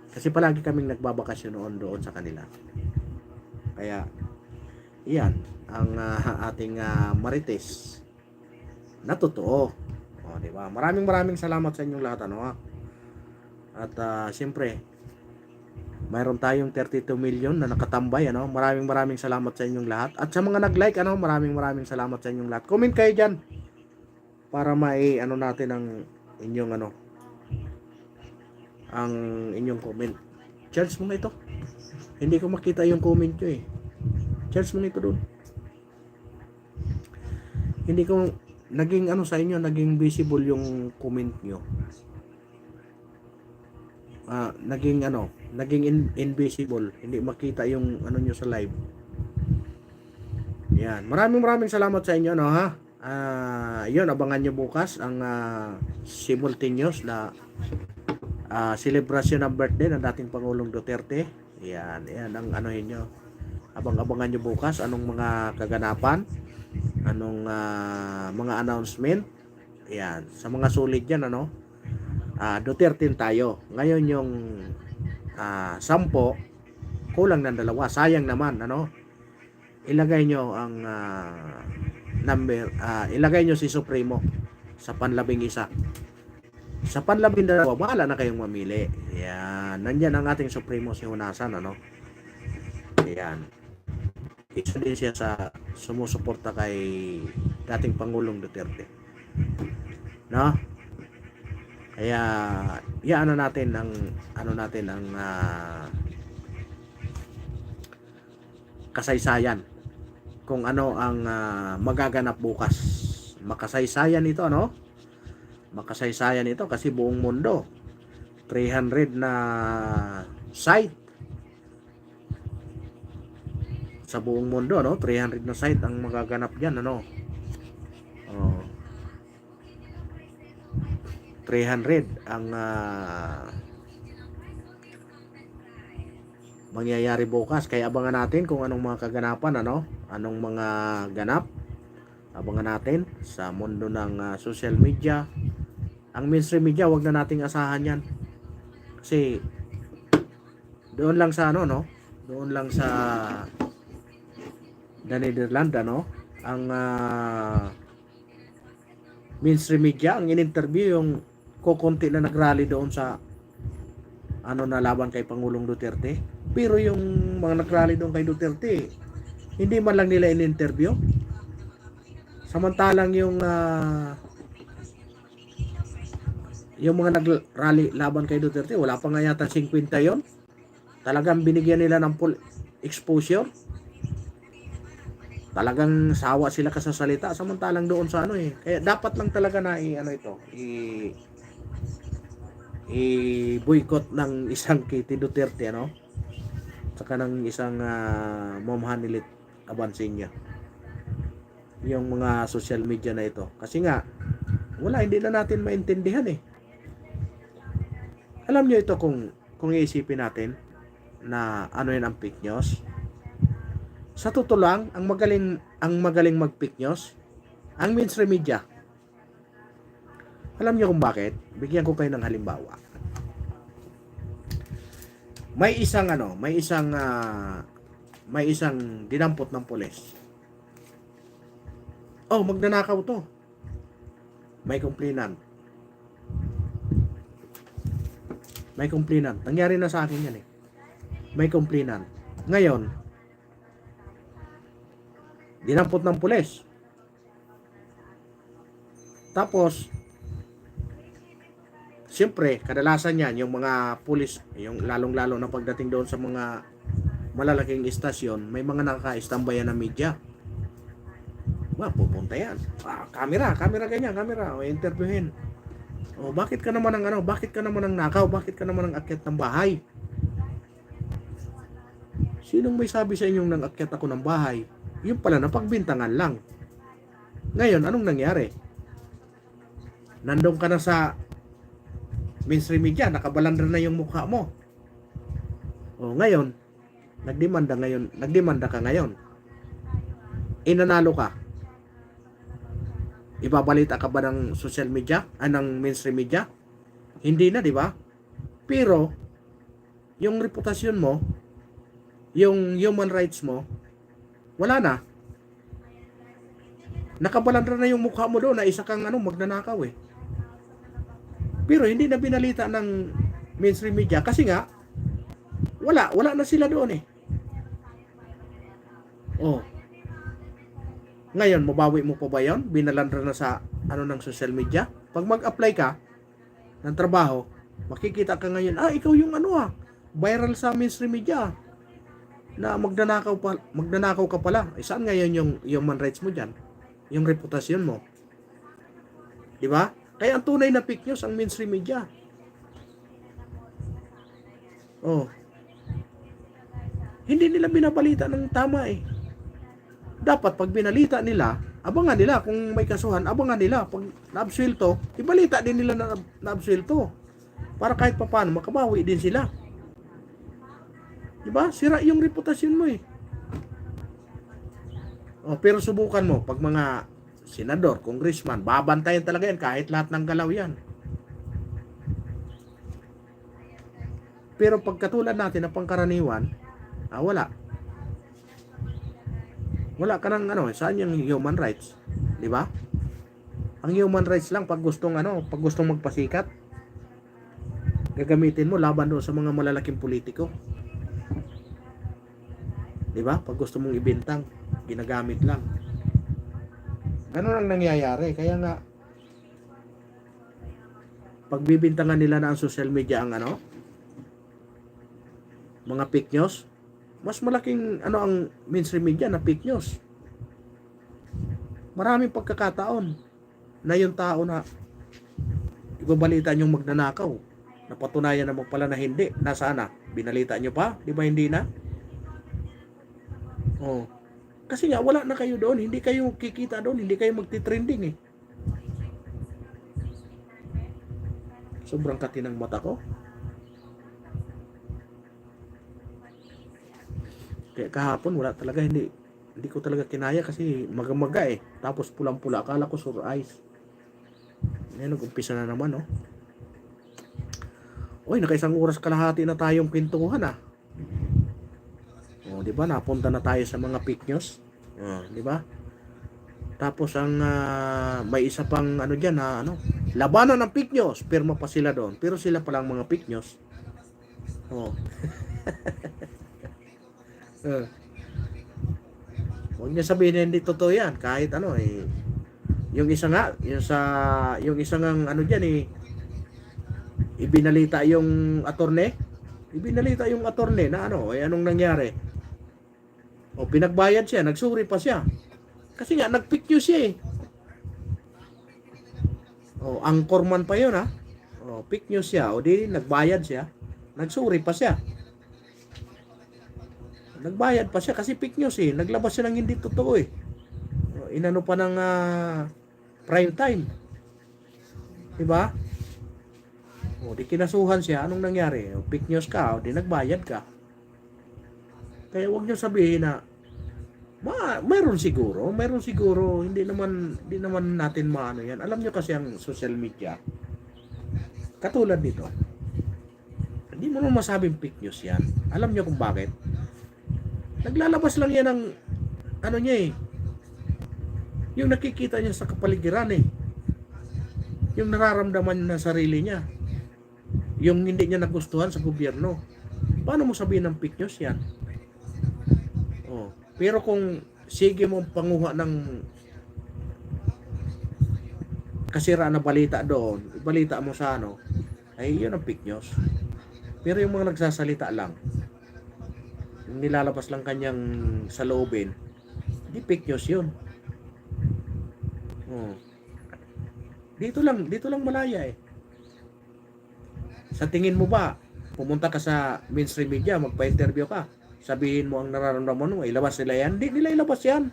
Kasi palagi kaming nagbabakasyon doon sa kanila. Kaya iyan ang ating marites na totoo. Di ba? Maraming salamat sa inyong lahat At siyempre mayroon tayong 32 million na nakatambay Maraming salamat sa inyong lahat. At sa mga nag-like maraming salamat sa inyong lahat. Comment kayo diyan para mai natin ang inyong ang inyong comment. Charge mo na ito. Hindi ko makita yung comment nyo Charge mo nito doon. Hindi ko naging sa inyo, naging visible yung comment nyo. Naging invisible. Hindi makita yung nyo sa live. Yan. Maraming salamat sa inyo yun, abangan nyo bukas ang simultaneous na celebration ng birthday ng dating Pangulong Duterte. Yan ang nyo. Abangan nyo bukas anong mga kaganapan, anong mga announcement. Yan, sa mga sulit yan Duterte tayo. Ngayon yung 10, kulang ng 2. Sayang naman, ano? Ilagay nyo ang ilagay nyo si Supremo sa panlabing-1. Sa panlabing-2, bahala na kayong mamili. Yan. Nandyan ang ating Supremo si Hunasan, ano? Yan. Isa din siya sa sumusuporta kay dating Pangulong Duterte. No? Kaya iano natin ang kasaysayan kung ano ang magaganap bukas. Makasaysayan ito, ano? Makasaysayan ito kasi buong mundo 300 na site sa buong mundo, no? 300 na site ang magaganap diyan, ano? 300 ang mangyayari bukas. Kaya abangan natin kung anong mga kaganapan, ano? Anong mga ganap. Abangan natin sa mundo ng social media. Ang mainstream media, wag na nating asahan yan. Kasi doon lang sa ano, no? Doon lang sa the Netherlands, ano? Ang mainstream media, ang in-interview yung kukunti na nagrally doon sa ano na laban kay Pangulong Duterte. Pero yung mga nagrally doon kay Duterte, hindi man lang nila in-interview. Samantalang yung mga nagrally laban kay Duterte, wala pa nga yata 50 yon. Talagang binigyan nila ng full exposure. Talagang sawa sila kasasalita, samantalang doon sa ano eh. Kaya dapat lang talaga na i-boycott ng isang Kitty Duterte, ano? Saka ng isang Ma'am Hanilit Abansinya. Yung mga social media na ito. Kasi nga, hindi na natin maintindihan eh. Alam nyo ito kung iisipin natin na ano yun ang fake news. Sa totoo lang, ang magaling mag-fake news, ang mainstream media. Alam niyo kung bakit? Bigyan ko kayo ng halimbawa. May isang dinampot ng pulis. Oh, magnanakaw to. May complainant. Nangyari na sa akin yan eh. May complainant. Ngayon, dinampot ng pulis. Tapos, siyempre, kadalasan yan, yung mga pulis, yung lalong-lalo na pagdating doon sa mga malalaking istasyon, may mga naka-istambayan na media. Pupunta yan. Camera, ganyan, camera. O, interviewin. O, bakit ka naman ang nakaw? Bakit ka naman ang akyat ng bahay? Sinong may sabi sa inyong nang akyat ako ng bahay? Yung pala, napagbintangan lang. Ngayon, anong nangyari? Nandun ka na sa mainstream media, nakabalandra na yung mukha mo. O ngayon, nagdemanda ka ngayon. Inanalo ka. Ibabalita ka ba ng social media, ng mainstream media? Hindi na, di ba? Pero, yung reputasyon mo, yung human rights mo, wala na. Nakabalandra na yung mukha mo doon na isa kang magnanakaw eh. Pero hindi na binalita ng mainstream media kasi nga wala na sila doon eh. Oh. Ngayon, mabawi mo pa ba 'yon? Binalandra na sa ng social media. Pag mag-apply ka ng trabaho, makikita ka ngayon, ikaw yung viral sa mainstream media na magnanakaw ka pala. Saan ngayon yung human rights mo diyan? Yung reputasyon mo. 'Di ba? Kaya ang tunay na fake news ang mainstream media. Oh. Hindi nila binabalita ng tama eh. Dapat pag binalita nila, abangan nila kung may kasuhan, abangan nila pag naabsuelto, ibalita din nila na naabsuelto. Para kahit papaano makabawi din sila. 'Di ba? Sira yung reputasyon mo eh. Oh, pero subukan mo pag mga senador, congressman, babantayan talaga yan kahit lahat ng galaw yan. pero pagkatulad natin na pangkaraniwan, wala. Wala ka ng saan yung human rights? Di ba? Ang human rights lang pag gustong pag gustong magpasikat, gagamitin mo laban doon sa mga malalaking politiko. Di ba? Pag gusto mong ibintang, ginagamit lang. Ganun ang nangyayari. Kaya nga, pagbibintangan nila na ang social media ang mga fake news, mas malaking ang mainstream media na fake news. Maraming pagkakataon na yung tao na ibabalita niyong magnanakaw, napatunayan naman pala na hindi. Nasaan na? Binalita niyo pa? Di ba hindi na? Oh. Kasi nga wala na kayo doon, hindi kayo kikita doon, hindi kayo magti-trending eh. Sobrang katinang mata ko. Kaya kahapon wala talaga, hindi ko talaga kinaya kasi magamaga eh. Tapos pulang-pula, akala ko sore eyes. Ngayon nag-umpisa na naman oh. Oy, nakaisang oras kalahati na tayong pintuhan ah. Oh, di ba? Napunta na tayo sa mga fake news. Oh, di ba? Tapos ang may isa pang diyan na labanan ng fake news, pirma pa sila doon. Pero sila pa lang mga fake news. Oh. Huwag niya sabihin na hindi totoo yan. Kahit yung isa nga, yung isa ngang diyan ibinalita yung attorney. Ibinalita yung attorney na anong nangyari? O pinagbayad siya, nagsuri pa siya. Kasi nga nag-fake news siya eh. O anchorman pa yun ha. O fake news siya, o di nagbayad siya. Nagsuri pa siya. Nagbayad pa siya kasi fake news eh. Naglabas siya ng hindi totoo eh. O, inano pa ng prime time. Diba? O di kinasuhan siya, anong nangyari? O fake news ka, o di nagbayad ka. Kaya huwag niyo sabihin na mayroon siguro, hindi naman natin maano yan. Alam niyo kasi ang social media, katulad nito, hindi mo naman masabing fake news yan. Alam niyo kung bakit? Naglalabas lang yan ng niya eh. Yung nakikita niya sa kapaligiran eh. Yung nararamdaman na sarili niya. Yung hindi niya nagustuhan sa gobyerno. Paano mo sabihin ng fake news yan? Pero kung sige mong panguha ng kasira na balita doon, balita mo sa ay yun ang fake news. Pero yung mga nagsasalita lang, yung nilalabas lang kanyang saloobin, di fake news yun. Dito lang malaya eh. Sa tingin mo ba, pumunta ka sa mainstream media, magpa-interview ka, sabihin mo ang nararamdaman mo, ilabas nila yan? Hindi nila ilabas yan.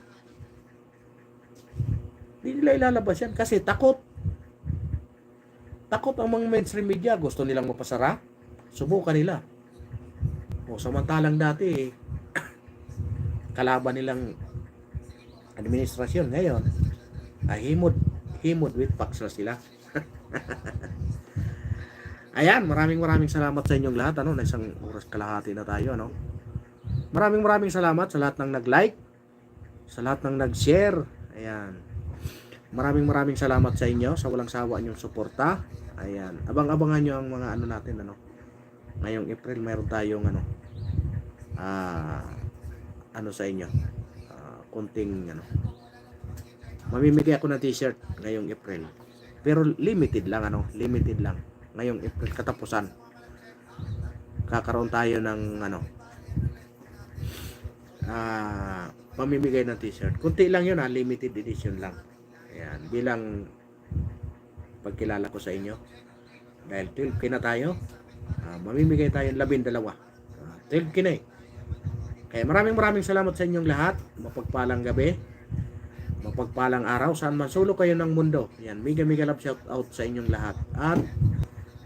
Hindi nila ilalabas yan kasi takot. Takot ang mga mainstream media. Gusto nilang mapasara. Subukan nila. Samantalang dati, kalaban nilang administrasyon ngayon, himod with facts na sila. Ayan, maraming salamat sa inyong lahat. Na isang oras kalahati na tayo. Maraming salamat sa lahat ng nag-like, sa lahat ng nag-share. Ayan. Maraming salamat sa inyo sa walang sawa ninyong suporta. Ayan. Abang-abangan niyo ang mga natin ngayong April meron tayong sa inyo. Kunting mamimigay ako ng t-shirt ngayong April. Pero limited lang limited lang. Ngayong April katapusan. Kakaroon tayo ng pamimigay ng t-shirt. Kunti lang yun limited edition lang. Ayan, bilang pagkilala ko sa inyo. Dahil 12K na tayo, mamimigay tayo 12. 12K na eh. Kaya maraming salamat sa inyong lahat. Mapagpalang gabi, mapagpalang araw, saan man sulok kayo ng mundo. Ayan, mega love shout out sa inyong lahat. At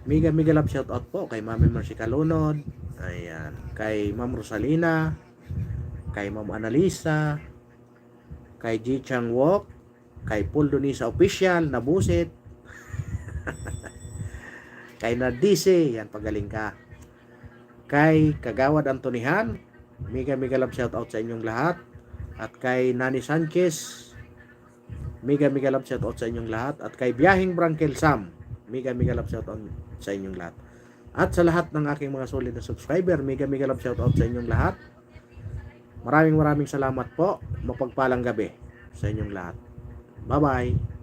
mega love shout out po kay Mami Mercy Calunod, ayan, kay Ma'am Rosalina, kay Ma'am Analisa, kay G Chang Wok, kay Paul Donisa Official, Nabusit, kay Nardice, yan, pagaling ka. kay Kagawad Antonihan, mega love shout out sa inyong lahat. At kay Nani Sanchez, mega love shout out sa inyong lahat. At kay Biyahing Brankel Sam, mega love shout out sa inyong lahat. At sa lahat ng aking mga solid na subscriber, mega love shout out sa inyong lahat. Maraming salamat po. Mapagpalang gabi sa inyong lahat. Bye-bye.